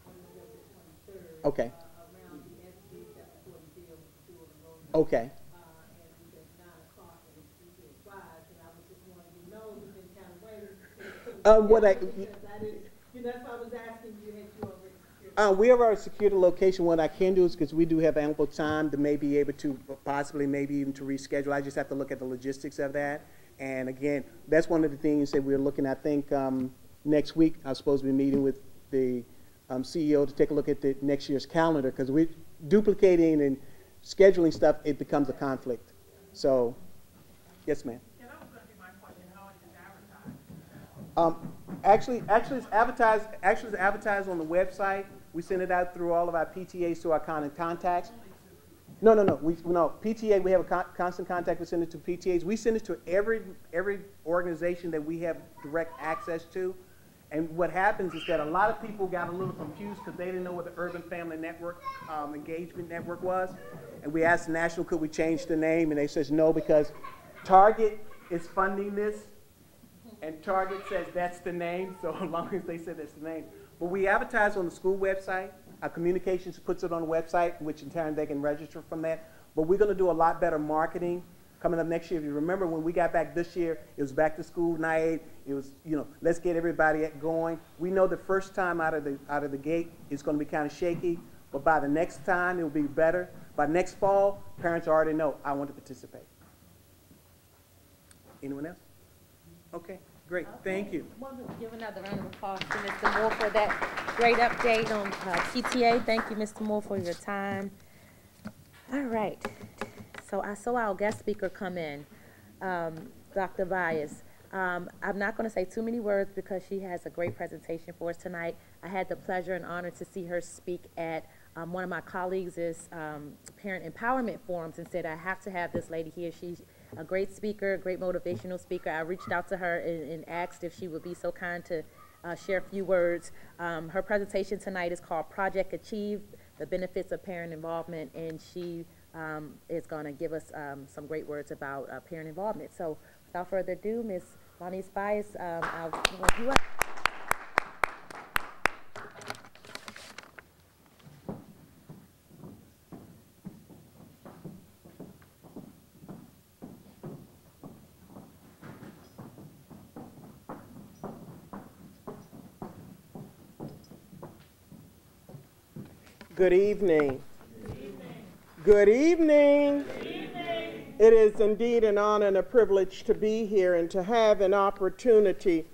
on November 23rd. Okay. Around the entities that before the bill with dual enrollment. Okay. And we get 9 o'clock and it's usually at 5, and I was just wanting to know, we've been kind of waiting. That's why I was asking you, had you already secured? We have already secured a location. What I can do is, because we do have ample time to maybe be able to possibly maybe even to reschedule. I just have to look at the logistics of that. And again, that's one of the things that we're looking at. I think next week I'm supposed to be meeting with the CEO to take a look at the next year's calendar, because we're duplicating and scheduling stuff, it becomes a conflict. So, yes, ma'am. Yeah, that was going to be my question. How is it advertised? Actually, it's advertised on the website. We send it out through all of our PTAs to our contacts. No. PTA, we have a constant contact. We send it to PTAs. We send it to every organization that we have direct access to. And what happens is that a lot of people got a little confused because they didn't know what the Urban Family Network Engagement Network was. And we asked the National, could we change the name? And they says no, because Target is funding this. And Target says that's the name, so as long as they said that's the name. But we advertise on the school website. Our communications puts it on the website, which in turn they can register from that. But we're going to do a lot better marketing coming up next year. If you remember when we got back this year, it was back to school night. It was, let's get everybody going. We know the first time out of the gate is going to be kind of shaky, but by the next time it will be better. By next fall, parents already know, I want to participate. Anyone else? Okay, great. Okay. Thank you. I want to give another round of applause to Mr. Moore for that great update on PTA. Thank you, Mr. Moore, for your time. All right. So I saw our guest speaker come in, Dr. Bias. I'm not going to say too many words because she has a great presentation for us tonight. I had the pleasure and honor to see her speak at one of my colleagues' parent empowerment forums and said, I have to have this lady here. She's a great speaker, a great motivational speaker. I reached out to her and asked if she would be so kind to share a few words. Her presentation tonight is called Project Achieve, the Benefits of Parent Involvement, and she is going to give us some great words about parent involvement. So without further ado, Ms. Lonnie Bias, I'll bring you up. Good evening. Good evening. Good evening. It is indeed an honor and a privilege to be here and to have an opportunity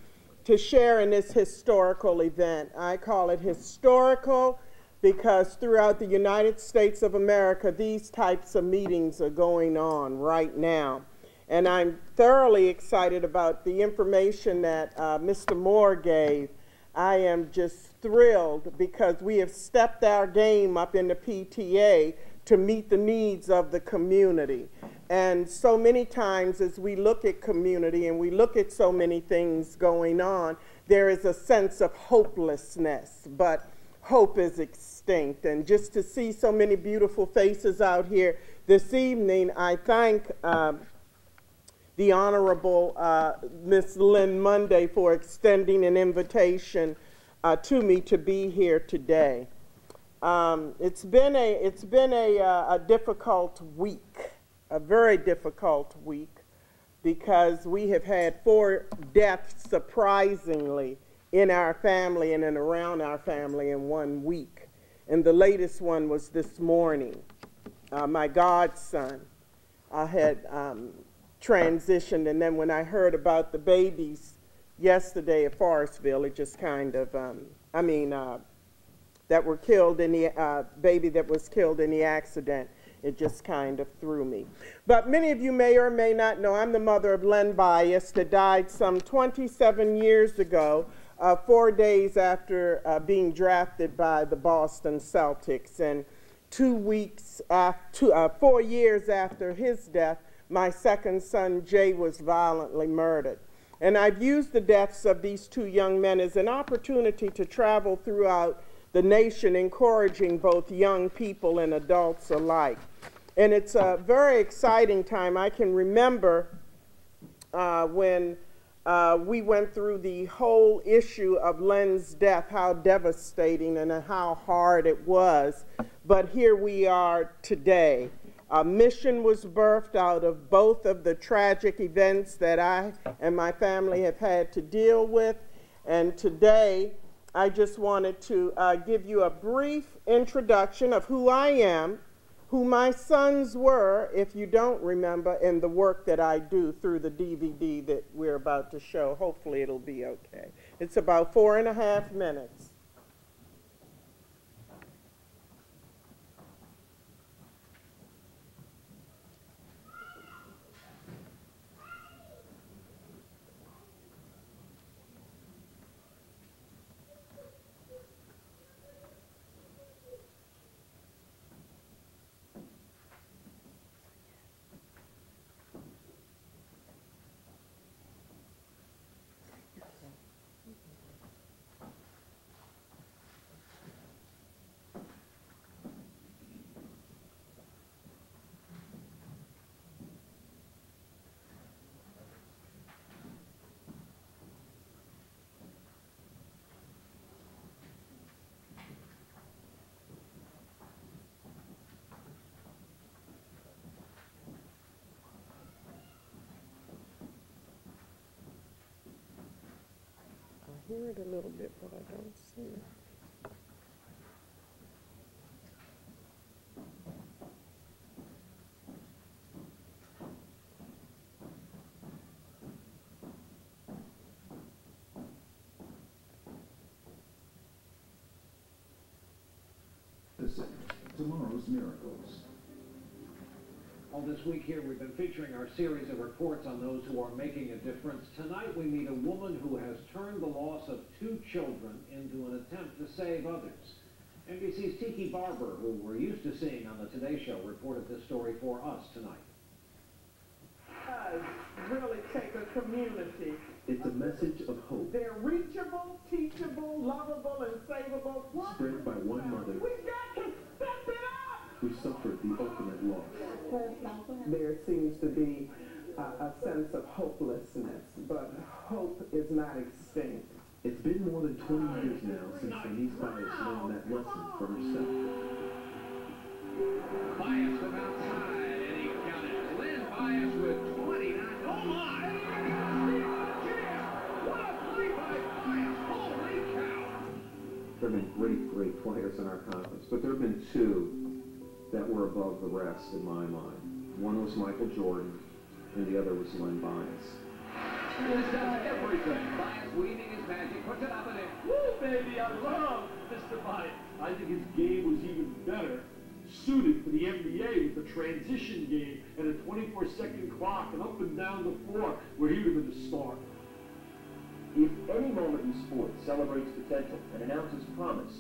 to share in this historical event. I call it historical because throughout the United States of America, these types of meetings are going on right now. And I'm thoroughly excited about the information that Mr. Moore gave. I am just thrilled because we have stepped our game up in the PTA to meet the needs of the community. And so many times as we look at community and we look at so many things going on, there is a sense of hopelessness, but hope is extinct. And just to see so many beautiful faces out here this evening, I thank the Honorable Ms. J.Mundey for extending an invitation to me to be here today. It's been a difficult week, a very difficult week, because we have had 4 deaths surprisingly in our family and around our family in 1 week. And the latest one was this morning. My godson had transitioned, and then when I heard about the babies yesterday at Forestville, it just kind of, that were killed in the, baby that was killed in the accident, it just kind of threw me. But many of you may or may not know, I'm the mother of Len Bias that died some 27 years ago, 4 days after being drafted by the Boston Celtics. And 4 years after his death, my second son, Jay, was violently murdered. And I've used the deaths of these 2 young men as an opportunity to travel throughout the nation, encouraging both young people and adults alike. And it's a very exciting time. I can remember when we went through the whole issue of Len's death, how devastating and how hard it was. But here we are today. A mission was birthed out of both of the tragic events that I and my family have had to deal with. And today, I just wanted to give you a brief introduction of who I am, who my sons were, if you don't remember, and the work that I do through the DVD that we're about to show. Hopefully it'll be okay. It's about 4.5 minutes. I hear it a little bit, but I don't see it. Tomorrow's miracles. All this week here, we've been featuring our series of reports on those who are making a difference. Tonight, we meet a woman who has turned the loss of 2 children into an attempt to save others. NBC's Tiki Barber, who we're used to seeing on the Today Show, reported this story for us tonight. It does really take a community. It's a message of hope. They're reachable, teachable, lovable, and savable. Spread by one mother We've got to step it up! who suffered the ultimate loss. There seems to be a sense of hopelessness, but hope is not extinct. It's been more than 20 years now since Denise Bias learned that lesson for herself. Bias from outside, and he counted. Len Bias with 29. Oh my! What a play by Bias! Holy cow! There have been great players in our conference. but there have been two that were above the rest in my mind. One was Michael Jordan, and the other was Len Bias. He's done everything. Bias weaving his magic, puts it up and in. Woo, baby, I love Mr. Bias. I think his game was even better suited for the NBA with the transition game and a 24-second clock and up and down the floor where he would have been the star. If any moment in sports celebrates potential and announces promise,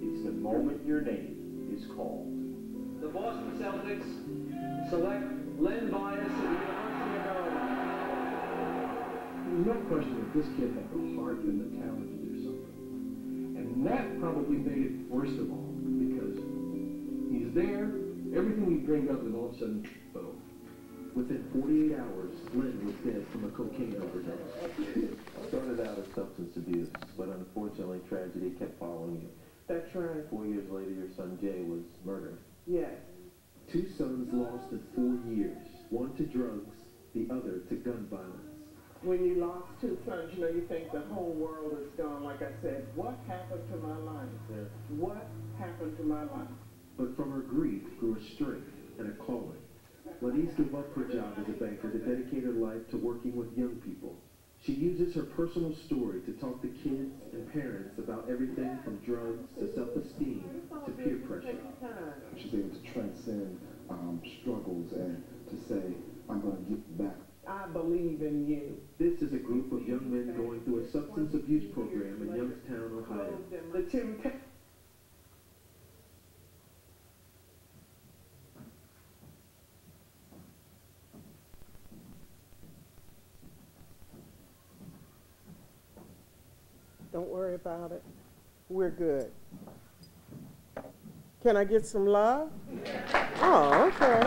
it's the moment your name is called. The Boston Celtics select Len Bias of the University of Maryland. There's no question that this kid had the heart and the talent to do something. And that probably made it worst of all, because he's there, everything he dreamed up, and all of a sudden, boom. Within 48 hours, Len was dead from a cocaine overdose. Started out as substance abuse, but unfortunately tragedy kept following you. That's right. 4 years later, your son Jay was murdered. Yes. 2 sons lost in 4 years. One to drugs, the other to gun violence. When you lost 2 sons, you know, you think the whole world is gone. Like I said, what happened to my life? Yeah. What happened to my life? But from her grief grew a strength and a calling. Lenise gave up her job as a banker to dedicate her life to working with young people. She uses her personal story to talk to kids and parents about everything from drugs to self-esteem to peer pressure. She's able to transcend struggles and to say, I'm going to get back. I believe in you. This is a group of young men going through a substance abuse program in Youngstown, Ohio. The temptation. Don't worry about it. We're good. Can I get some love? Oh, okay.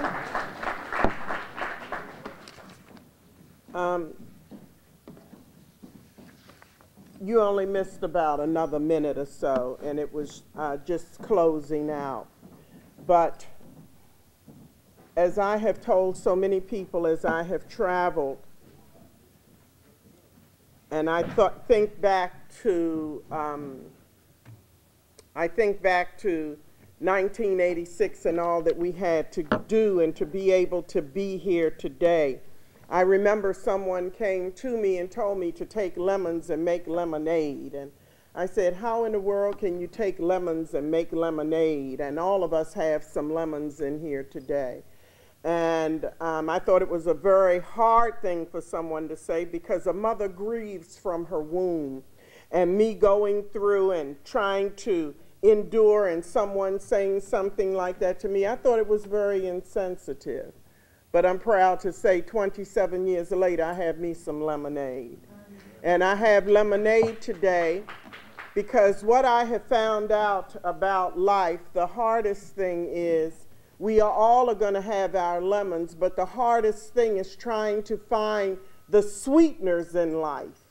You only missed about another minute or so, and it was just closing out. But as I have told so many people as I have traveled, and I think back to 1986 and all that we had to do and to be able to be here today. I remember someone came to me and told me to take lemons and make lemonade. And I said, how in the world can you take lemons and make lemonade? And all of us have some lemons in here today. And I thought it was a very hard thing for someone to say, because a mother grieves from her womb. And me going through and trying to endure and someone saying something like that to me, I thought it was very insensitive. But I'm proud to say 27 years later, I have me some lemonade. And I have lemonade today because what I have found out about life, the hardest thing is we are all going to have our lemons, but the hardest thing is trying to find the sweeteners in life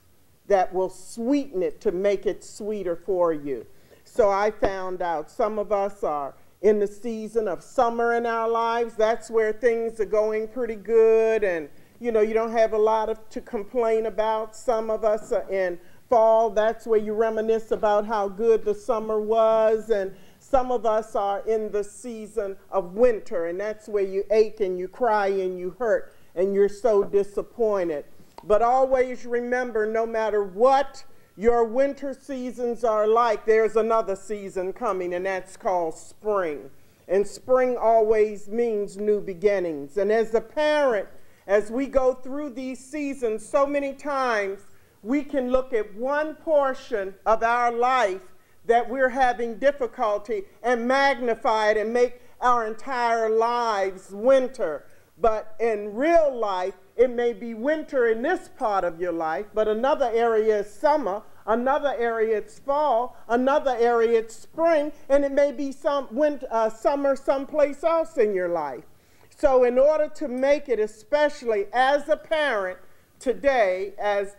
that will sweeten it to make it sweeter for you. So I found out some of us are in the season of summer in our lives. That's where things are going pretty good, and you know, you don't have a lot to complain about. Some of us are in fall. That's where you reminisce about how good the summer was, and some of us are in the season of winter, and that's where you ache and you cry and you hurt and you're so disappointed. But always remember, no matter what your winter seasons are like, there's another season coming, and that's called spring. And spring always means new beginnings. And as a parent, as we go through these seasons, so many times we can look at one portion of our life that we're having difficulty and magnify it and make our entire lives winter. But in real life, it may be winter in this part of your life, but another area is summer, another area it's fall, another area it's spring, and it may be summer someplace else in your life. So in order to make it, especially as a parent today, as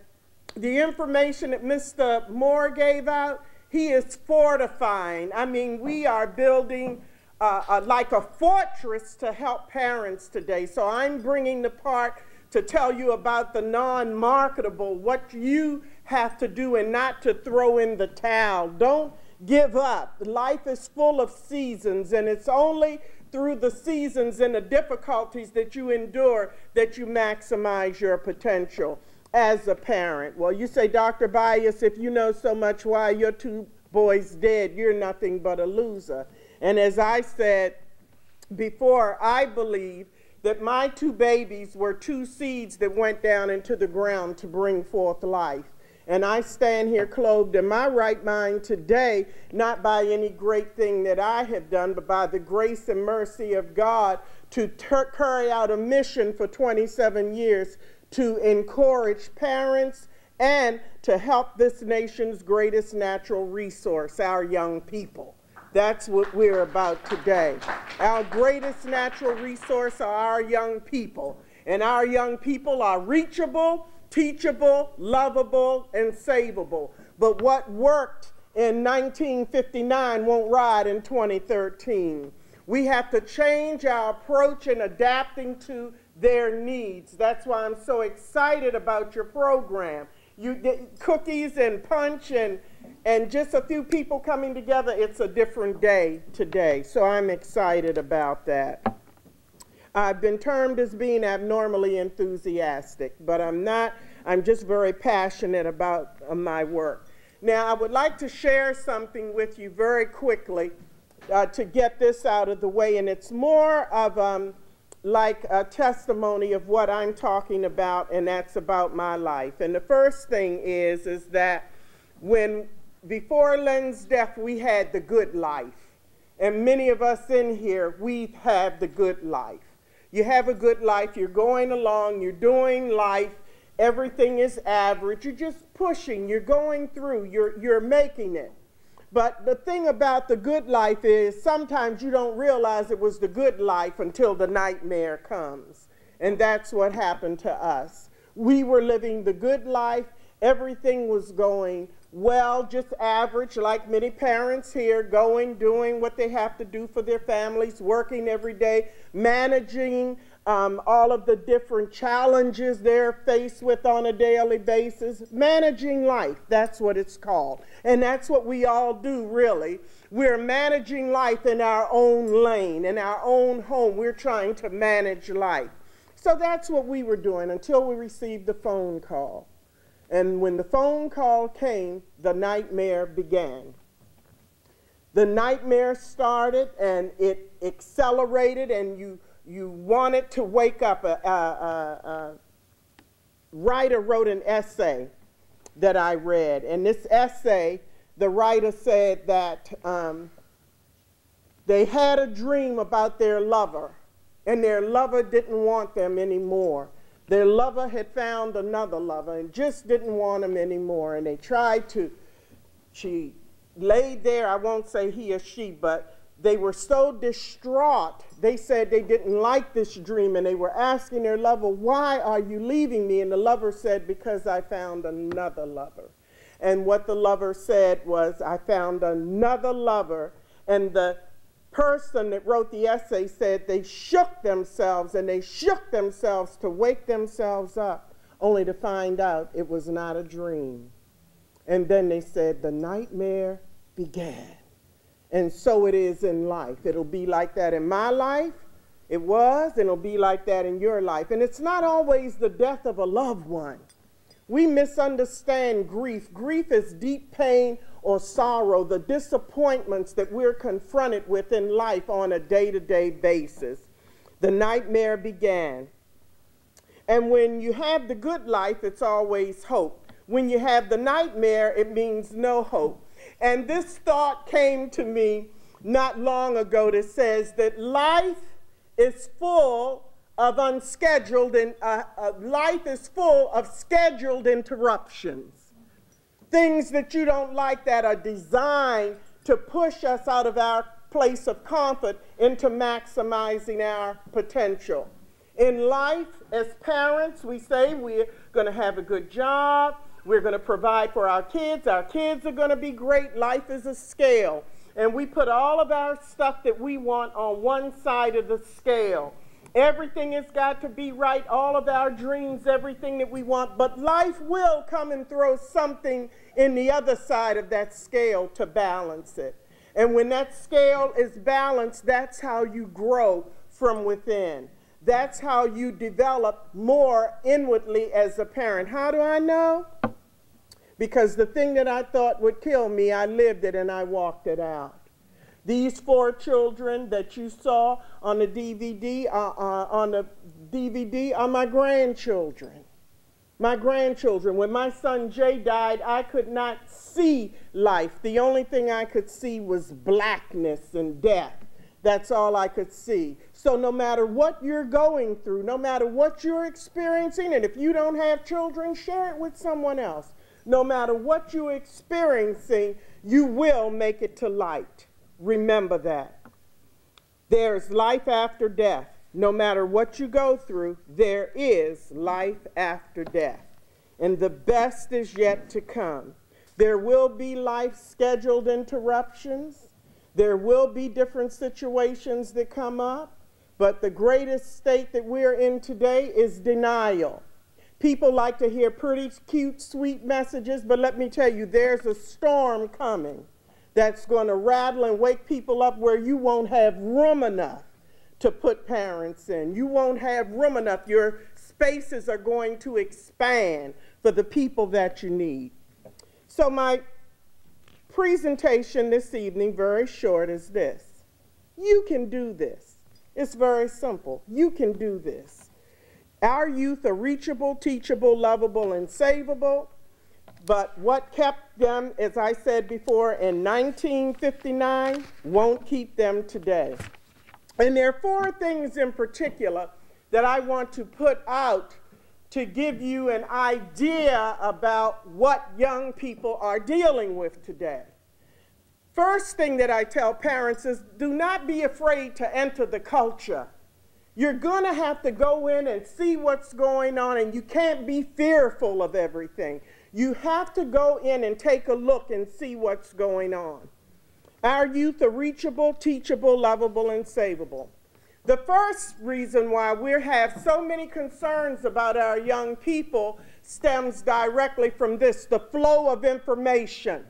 the information that Mr. Moore gave out, he is fortifying. I mean, we are building like a fortress to help parents today. So I'm bringing the part to tell you about the non-marketable, what you have to do and not to throw in the towel. Don't give up. Life is full of seasons, and it's only through the seasons and the difficulties that you endure that you maximize your potential as a parent. Well, you say, Dr. Bias, if you know so much why your 2 boys dead, you're nothing but a loser. And as I said before, I believe that my 2 babies were 2 seeds that went down into the ground to bring forth life. And I stand here clothed in my right mind today, not by any great thing that I have done, but by the grace and mercy of God to carry out a mission for 27 years to encourage parents and to help this nation's greatest natural resource, our young people. That's what we're about today. Our greatest natural resource are our young people. And our young people are reachable, teachable, lovable, and savable. But what worked in 1959 won't ride in 2013. We have to change our approach in adapting to their needs. That's why I'm so excited about your program. You get cookies and punch and just a few people coming together. It's a different day today. So I'm excited about that. I've been termed as being abnormally enthusiastic, but I'm not. I'm just very passionate about my work. Now, I would like to share something with you very quickly to get this out of the way, and it's more of like a testimony of what I'm talking about, and that's about my life. And the first thing is that before Len's death, we had the good life. And many of us in here, we've had the good life. You have a good life, you're going along, you're doing life, everything is average, you're just pushing, you're going through, you're making it. But the thing about the good life is sometimes you don't realize it was the good life until the nightmare comes. And that's what happened to us. We were living the good life, everything was going well, just average, like many parents here, doing what they have to do for their families, working every day, managing all of the different challenges they're faced with on a daily basis. Managing life, that's what it's called. And that's what we all do, really. We're managing life in our own lane, in our own home. We're trying to manage life. So that's what we were doing until we received the phone call. And when the phone call came, the nightmare began. The nightmare started and it accelerated, and you wanted to wake up. A writer wrote an essay that I read. And this essay, the writer said that they had a dream about their lover, and their lover didn't want them anymore. Their lover had found another lover and just didn't want him anymore. And they tried to, she laid there, I won't say he or she, but they were so distraught. They said they didn't like this dream, and they were asking their lover, why are you leaving me? And the lover said, because I found another lover. And what the lover said was, I found another lover. And the person that wrote the essay said they shook themselves, and they shook themselves to wake themselves up, only to find out it was not a dream. And then they said the nightmare began. And so it is in life. It'll be like that in my life. It was, and it'll be like that in your life. And it's not always the death of a loved one. We misunderstand grief. Grief is deep pain or sorrow, the disappointments that we're confronted with in life on a day-to-day basis. The nightmare began. And when you have the good life, it's always hope. When you have the nightmare, it means no hope. And this thought came to me not long ago that says that life is full of unscheduled, and life is full of scheduled interruptions. Things that you don't like that are designed to push us out of our place of comfort into maximizing our potential. In life, as parents, we say we're going to have a good job, we're going to provide for our kids are going to be great. Life is a scale. And we put all of our stuff that we want on one side of the scale. Everything has got to be right, all of our dreams, everything that we want, but life will come and throw something in the other side of that scale to balance it. And when that scale is balanced, that's how you grow from within. That's how you develop more inwardly as a parent. How do I know? Because the thing that I thought would kill me, I lived it and I walked it out. These 4 children that you saw on the DVD, are my grandchildren. My grandchildren. When my son Jay died, I could not see life. The only thing I could see was blackness and death. That's all I could see. So no matter what you're going through, no matter what you're experiencing, and if you don't have children, share it with someone else. No matter what you're experiencing, you will make it to light. Remember that. There's life after death. No matter what you go through, there is life after death. And the best is yet to come. There will be life-scheduled interruptions. There will be different situations that come up. But the greatest state that we're in today is denial. People like to hear pretty cute, sweet messages, but let me tell you, there's a storm coming that's going to rattle and wake people up where you won't have room enough to put parents in. You won't have room enough. Your spaces are going to expand for the people that you need. So my presentation this evening, very short, is this. You can do this. It's very simple. You can do this. Our youth are reachable, teachable, lovable, and savable. But what kept them, as I said before, in 1959 won't keep them today. And there are 4 things in particular that I want to put out to give you an idea about what young people are dealing with today. First thing that I tell parents is do not be afraid to enter the culture. You're going to have to go in and see what's going on, and you can't be fearful of everything. You have to go in and take a look and see what's going on. Our youth are reachable, teachable, lovable, and savable. The first reason why we have so many concerns about our young people stems directly from this, the flow of information.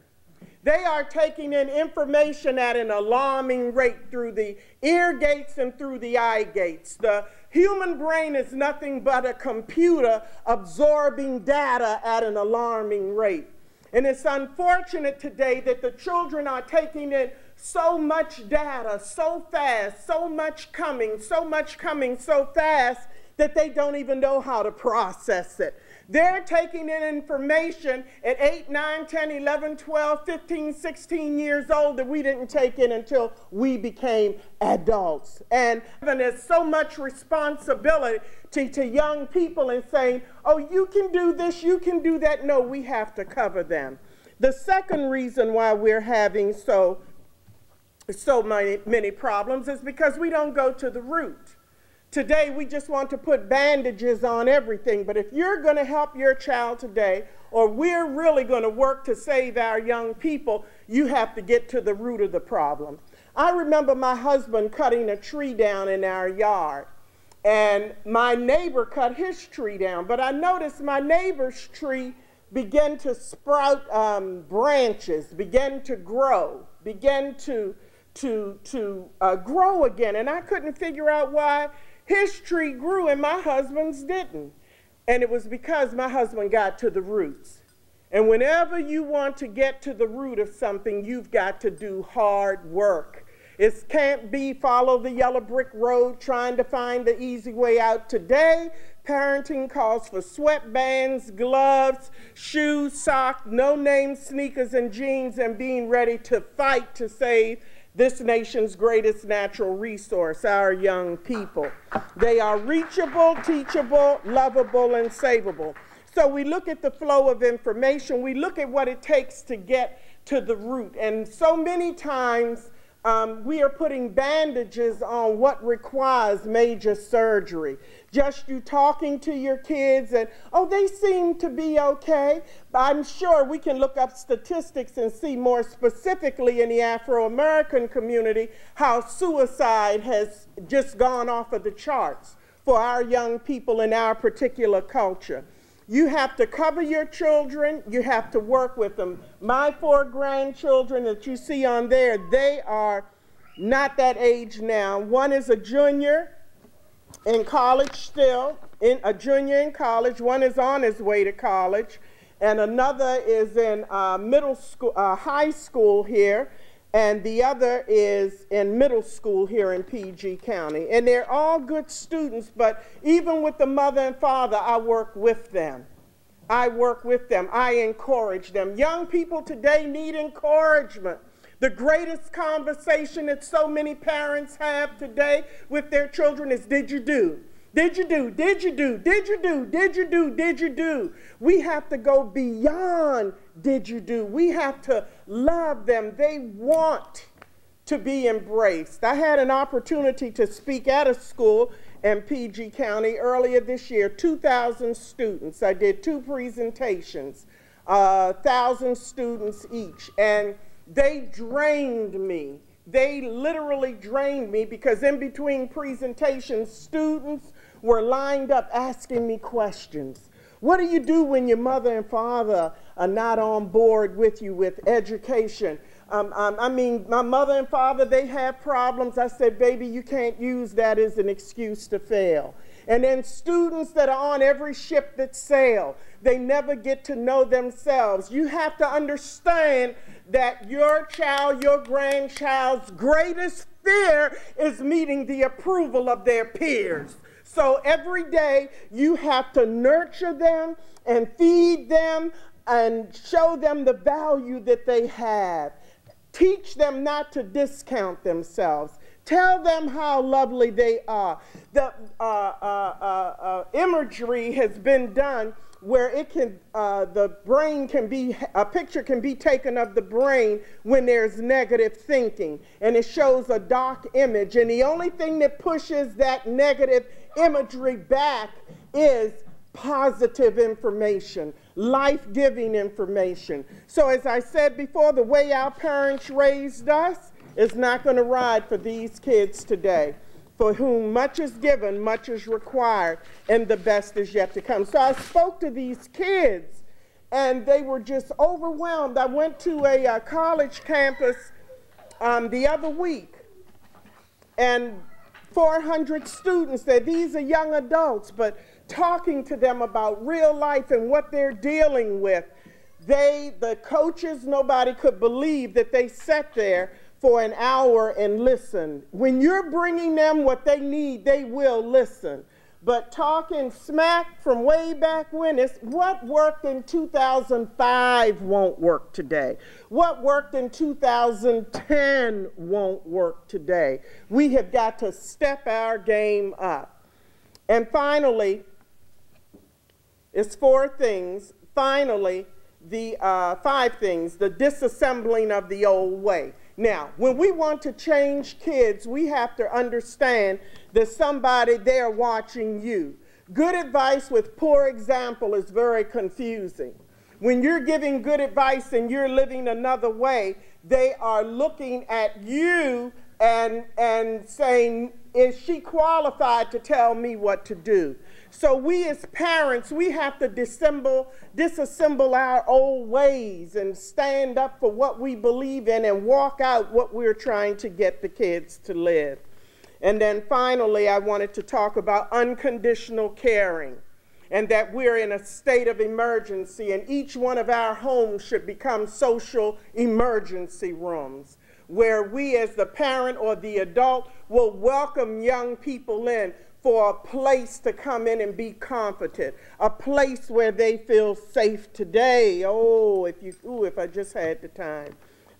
They are taking in information at an alarming rate through the ear gates and through the eye gates. The human brain is nothing but a computer absorbing data at an alarming rate. And it's unfortunate today that the children are taking in so much data so fast, so much coming so fast that they don't even know how to process it. They're taking in information at 8, 9, 10, 11, 12, 15, 16 years old that we didn't take in until we became adults. And there's so much responsibility to young people in saying, oh, you can do this, you can do that. No, we have to cover them. The second reason why we're having so many problems is because we don't go to the root. Today, we just want to put bandages on everything, but if you're going to help your child today, or we're really going to work to save our young people, you have to get to the root of the problem. I remember my husband cutting a tree down in our yard, and my neighbor cut his tree down, but I noticed my neighbor's tree began to sprout branches, began to grow, began to grow again, and I couldn't figure out why his tree grew and my husband's didn't. And it was because my husband got to the roots. And whenever you want to get to the root of something, you've got to do hard work. It can't be follow the yellow brick road trying to find the easy way out. Today, parenting calls for sweatbands, gloves, shoes, socks, no-name sneakers and jeans, and being ready to fight to save this nation's greatest natural resource, our young people. They are reachable, teachable, lovable, and savable. So we look at the flow of information. We look at what it takes to get to the root. And so many times we are putting bandages on what requires major surgery. Just you talking to your kids and, oh, they seem to be okay. I'm sure we can look up statistics and see more specifically in the Afro-American community how suicide has just gone off of the charts. for our young people in our particular culture. You have to cover your children. You have to work with them. My 4 grandchildren that you see on there, they are not that age now. One is a junior in college still, a junior in college. One is on his way to college. And another is in middle school, high school here. And the other is in middle school here in PG County. And they're all good students, but even with the mother and father, I work with them. I work with them. I encourage them. Young people today need encouragement. The greatest conversation that so many parents have today with their children is, did you do? Did you do? Did you do? Did you do? Did you do? Did you do? We have to go beyond did you do. We have to love them. They want to be embraced. I had an opportunity to speak at a school in PG County earlier this year, 2,000 students. I did 2 presentations, 1,000 students each, and they drained me. They literally drained me because in between presentations, students were lined up asking me questions. What do you do when your mother and father are not on board with you with education? I mean, my mother and father, they have problems. I said, baby, you can't use that as an excuse to fail. And then students that are on every ship that sail, they never get to know themselves. You have to understand that your child, your grandchild's greatest fear is meeting the approval of their peers. So every day you have to nurture them and feed them and show them the value that they have. Teach them not to discount themselves. Tell them how lovely they are. The imagery has been done where it can, the brain can be, a picture can be taken of the brain when there's negative thinking. And it shows a dark image. And the only thing that pushes that negative imagery back is positive information, life-giving information. So as I said before, the way our parents raised us is not going to ride for these kids today, for whom much is given, much is required, and the best is yet to come. So I spoke to these kids, and they were just overwhelmed. I went to a college campus the other week, and 400 students there. These are young adults, but talking to them about real life and what they're dealing with. The coaches, nobody could believe that they sat there for an hour and listened. When you're bringing them what they need, they will listen. But talking smack from way back when, it's what worked in 2005 won't work today. What worked in 2010 won't work today. We have got to step our game up. And finally, it's 4 things. Finally, the 5 things, the disassembling of the old way. Now, when we want to change kids, we have to understand that somebody there watching you. Good advice with poor example is very confusing. When you're giving good advice and you're living another way, they are looking at you and saying, is she qualified to tell me what to do? So we as parents, we have to disassemble our old ways and stand up for what we believe in and walk out what we're trying to get the kids to live. And then finally, I wanted to talk about unconditional caring, and that we're in a state of emergency, and each one of our homes should become social emergency rooms, where we as the parent or the adult will welcome young people in for a place to come in and be comforted, a place where they feel safe today. Oh, if I just had the time.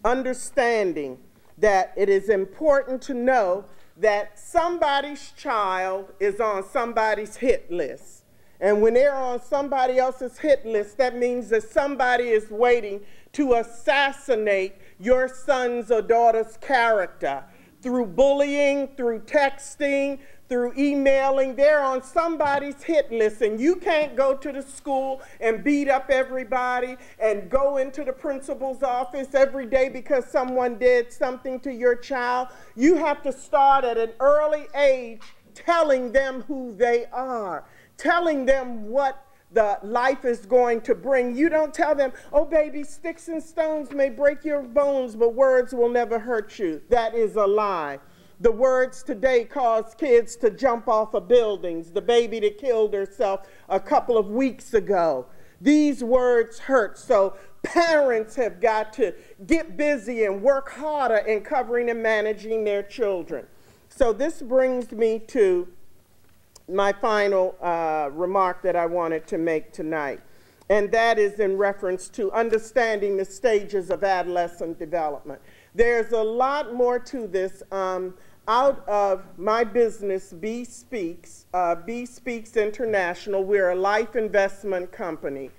Understanding that it is important to know that somebody's child is on somebody's hit list. And when they're on somebody else's hit list, that means that somebody is waiting to assassinate your son's or daughter's character through bullying, through texting, through emailing. They're on somebody's hit list, and you can't go to the school and beat up everybody and go into the principal's office every day because someone did something to your child. You have to start at an early age telling them who they are, telling them what the life is going to bring. You don't tell them, oh baby, sticks and stones may break your bones, but words will never hurt you. That is a lie. The words today cause kids to jump off of buildings. The baby that killed herself a couple of weeks ago. These words hurt. So parents have got to get busy and work harder in covering and managing their children. So this brings me to my final remark that I wanted to make tonight. And that is in reference to understanding the stages of adolescent development. There's a lot more to this. Out of my business, B Speaks International, we're a life investment company.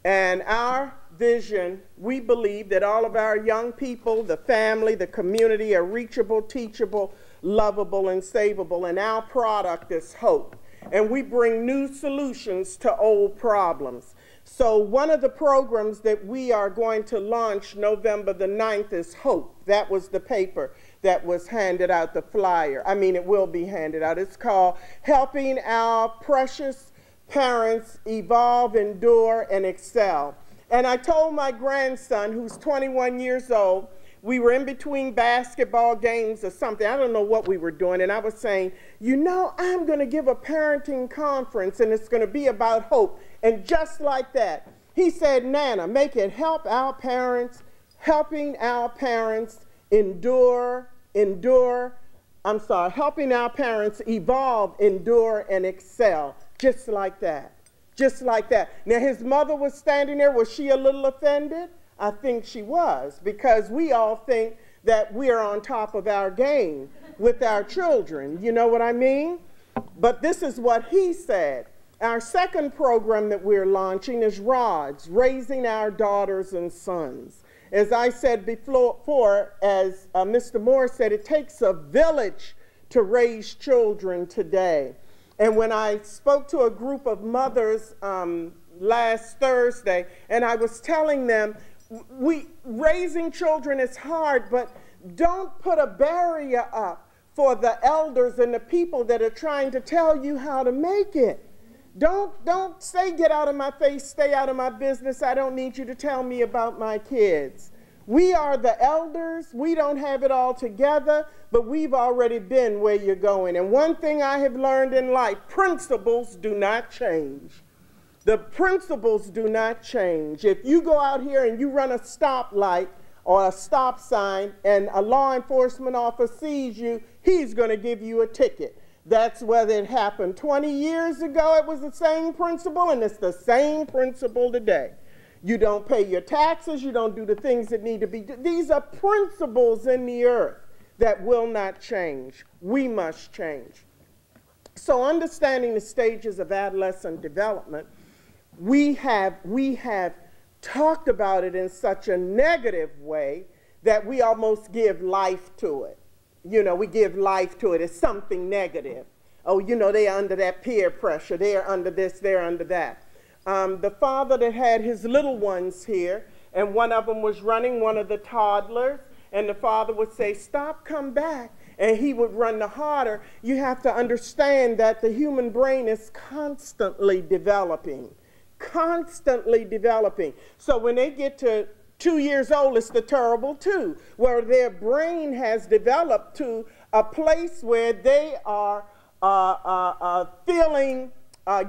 And our vision, we believe that all of our young people, the family, the community are reachable, teachable, lovable, and savable. And our product is hope. And we bring new solutions to old problems. So one of the programs that we are going to launch November the 9th is Hope. That was the paper that was handed out, the flyer. I mean, it will be handed out. It's called Helping Our Precious Parents Evolve, Endure, and Excel. And I told my grandson, who's 21 years old, we were in between basketball games or something. I don't know what we were doing. And I was saying, you know, I'm going to give a parenting conference, and it's going to be about hope. And just like that, he said, Nana, make it helping our parents helping our parents evolve, endure, and excel. Just like that. Just like that. Now, his mother was standing there. Was she a little offended? I think she was, because we all think that we are on top of our game with our children. You know what I mean? But this is what he said. Our second program that we're launching is RODS, Raising Our Daughters and Sons. As I said before, as Mr. Moore said, it takes a village to raise children today. And when I spoke to a group of mothers last Thursday, and I was telling them, raising children is hard, but don't put a barrier up for the elders and the people that are trying to tell you how to make it. Don't say, get out of my face, stay out of my business. I don't need you to tell me about my kids. We are the elders. We don't have it all together, but we've already been where you're going. And one thing I have learned in life, principles do not change. The principles do not change. If you go out here and you run a stoplight or a stop sign and a law enforcement officer sees you, he's going to give you a ticket. That's whether it happened 20 years ago, it was the same principle, and it's the same principle today. You don't pay your taxes, you don't do the things that need to be done. These are principles in the earth that will not change. We must change. So understanding the stages of adolescent development, we have talked about it in such a negative way that we almost give life to it. You know, we give life to it as something negative. Oh, you know, they're under that peer pressure. They're under this, they're under that. The father that had his little ones here, and one of them was running, one of the toddlers, and the father would say, stop, come back, and he would run the harder. You have to understand that the human brain is constantly developing. Constantly developing. So when they get to 2 years old, it's the terrible 2, where their brain has developed to a place where they are feeling,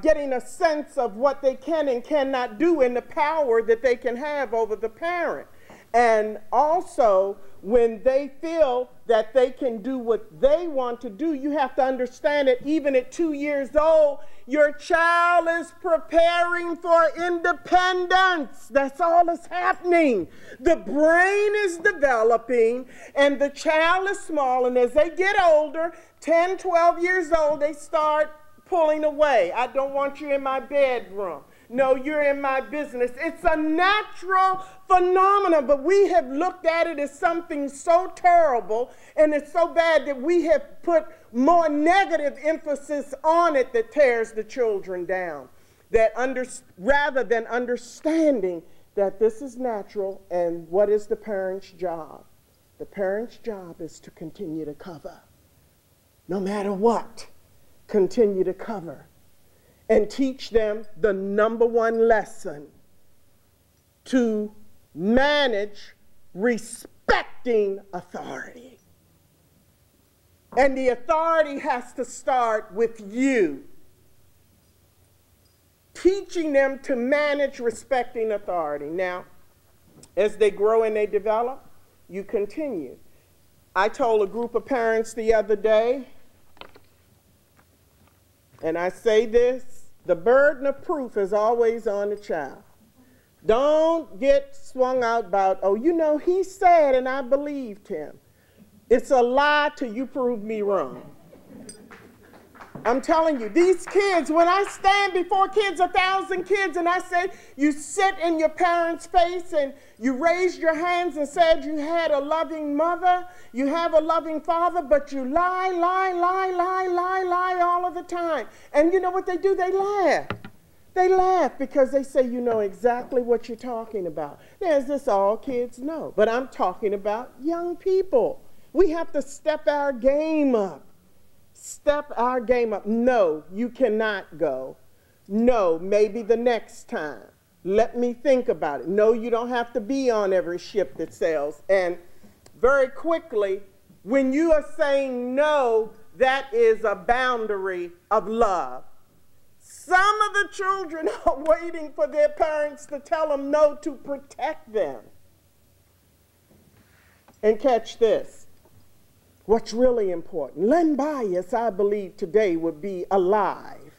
getting a sense of what they can and cannot do and the power that they can have over the parent. And also, when they feel that they can do what they want to do, you have to understand that even at 2 years old, your child is preparing for independence. That's all that's happening. The brain is developing, and the child is small, and as they get older, 10, 12 years old, they start pulling away. I don't want you in my bedroom. No, you're in my business. It's a natural phenomenon, but we have looked at it as something so terrible, and it's so bad that we have put more negative emphasis on it that tears the children down. That rather than understanding that this is natural, and what is the parent's job? The parent's job is to continue to cover, no matter what. continue to cover and teach them the number one lesson: to manage respecting authority. And the authority has to start with you. Teaching them to manage respecting authority. Now, as they grow and they develop, you continue. I told a group of parents the other day, and I say this, the burden of proof is always on the child. Don't get swung out about, oh, you know, he said and I believed him. It's a lie till you prove me wrong. I'm telling you, these kids, when I stand before kids, 1,000 kids, and I say, you sit in your parents' face and you raised your hands and said you had a loving mother, you have a loving father, but you lie all of the time. And you know what they do? They laugh. They laugh because they say you know exactly what you're talking about. Now, is this all kids? No. But I'm talking about young people. We have to step our game up. Step our game up. No, you cannot go. No, maybe the next time. Let me think about it. No, you don't have to be on every ship that sails. And very quickly, when you are saying no, that is a boundary of love. Some of the children are waiting for their parents to tell them no to protect them. And catch this. What's really important? Len Bias, I believe, today would be alive,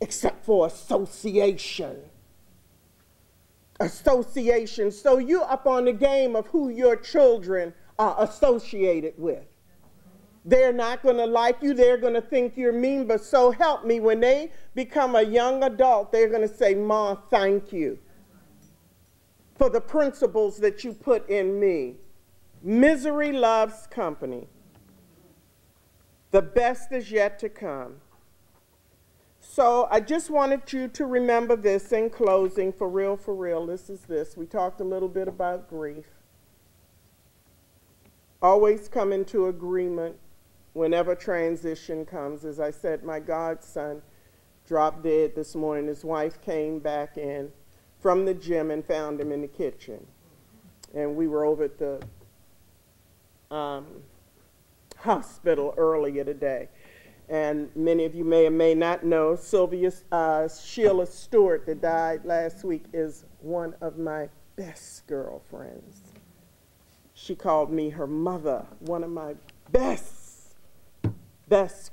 except for association. Association. So you're up on the game of who your children are associated with. They're not going to like you. They're going to think you're mean. But so help me, when they become a young adult, they're going to say, Ma, thank you for the principles that you put in me. Misery loves company. The best is yet to come. So I just wanted you to remember this in closing, for real, for real. This is this. We talked a little bit about grief. Always come into agreement whenever transition comes. As I said, my godson dropped dead this morning. His wife came back in from the gym and found him in the kitchen. And we were over at the hospital earlier today. And many of you may or may not know, Sheila Stewart, that died last week, is one of my best girlfriends. She called me her mother, one of my best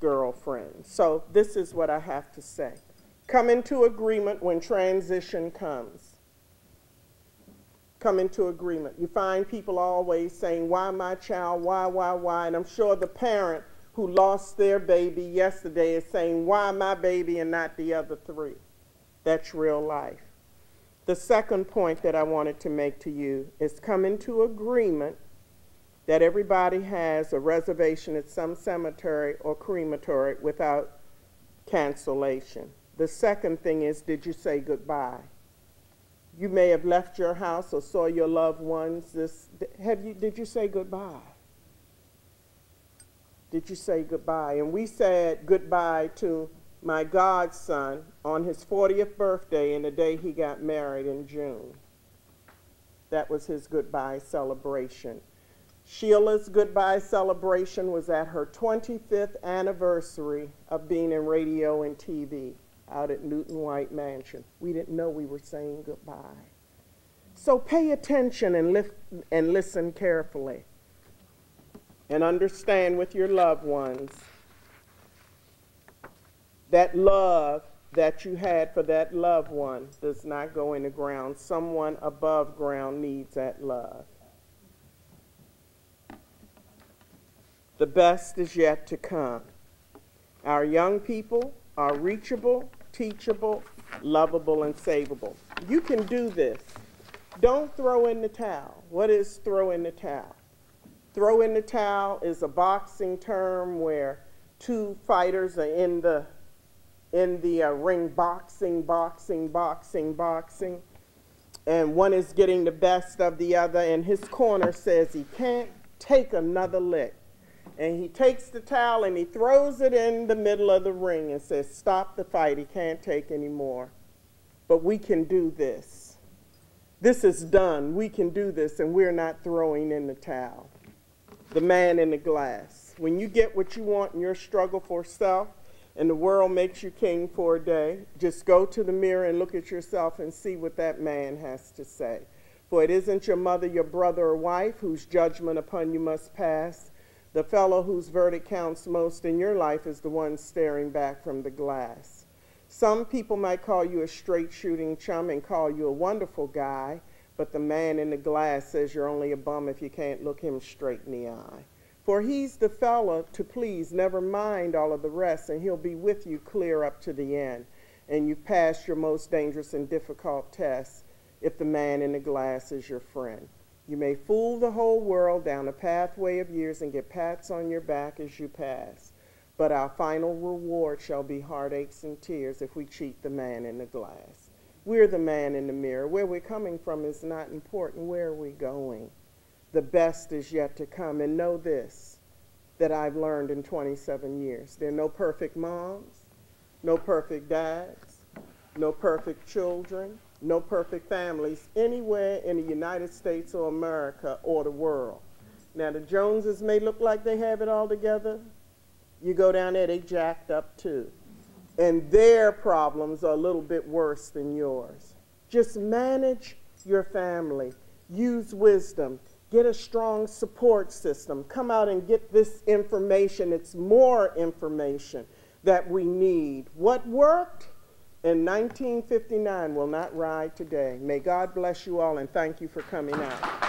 girlfriends. So this is what I have to say. Come into agreement when transition comes. Come into agreement. You find people always saying, why my child, why? And I'm sure the parent who lost their baby yesterday is saying, why my baby and not the other three? That's real life. The second point that I wanted to make to you is come into agreement that everybody has a reservation at some cemetery or crematory without cancellation. The second thing is, did you say goodbye? You may have left your house or saw your loved ones. Did you say goodbye? Did you say goodbye? And we said goodbye to my godson on his 40th birthday and the day he got married in June. That was his goodbye celebration. Sheila's goodbye celebration was at her 25th anniversary of being in radio and TV out at Newton White Mansion. We didn't know we were saying goodbye. So pay attention and listen carefully. And understand with your loved ones that love that you had for that loved one does not go in the ground. Someone above ground needs that love. The best is yet to come. Our young people are reachable, teachable, lovable, and savable. You can do this. Don't throw in the towel. What is throw in the towel? Throw in the towel is a boxing term where two fighters are in the ring boxing, and one is getting the best of the other, and his corner says he can't take another lick. And he takes the towel and he throws it in the middle of the ring and says, stop the fight, he can't take any more. But we can do this. This is done, we can do this, and we're not throwing in the towel. The man in the glass. When you get what you want in your struggle for self, and the world makes you king for a day, just go to the mirror and look at yourself and see what that man has to say. For it isn't your mother, your brother, or wife whose judgment upon you must pass. The fellow whose verdict counts most in your life is the one staring back from the glass. Some people might call you a straight shooting chum and call you a wonderful guy, but the man in the glass says you're only a bum if you can't look him straight in the eye. For he's the fella to please, never mind all of the rest, and he'll be with you clear up to the end. And you've passed your most dangerous and difficult test if the man in the glass is your friend. You may fool the whole world down a pathway of years and get pats on your back as you pass, but our final reward shall be heartaches and tears if we cheat the man in the glass. We're the man in the mirror. Where we're coming from is not important. Where are we going? The best is yet to come. And know this, that I've learned in 27 years. There are no perfect moms, no perfect dads, no perfect children, no perfect families anywhere in the United States or America or the world. Now, the Joneses may look like they have it all together. You go down there, they jacked up too. And their problems are a little bit worse than yours. Just manage your family. Use wisdom. Get a strong support system. Come out and get this information. It's more information that we need. What worked in 1959 will not ride today. May God bless you all, and thank you for coming out.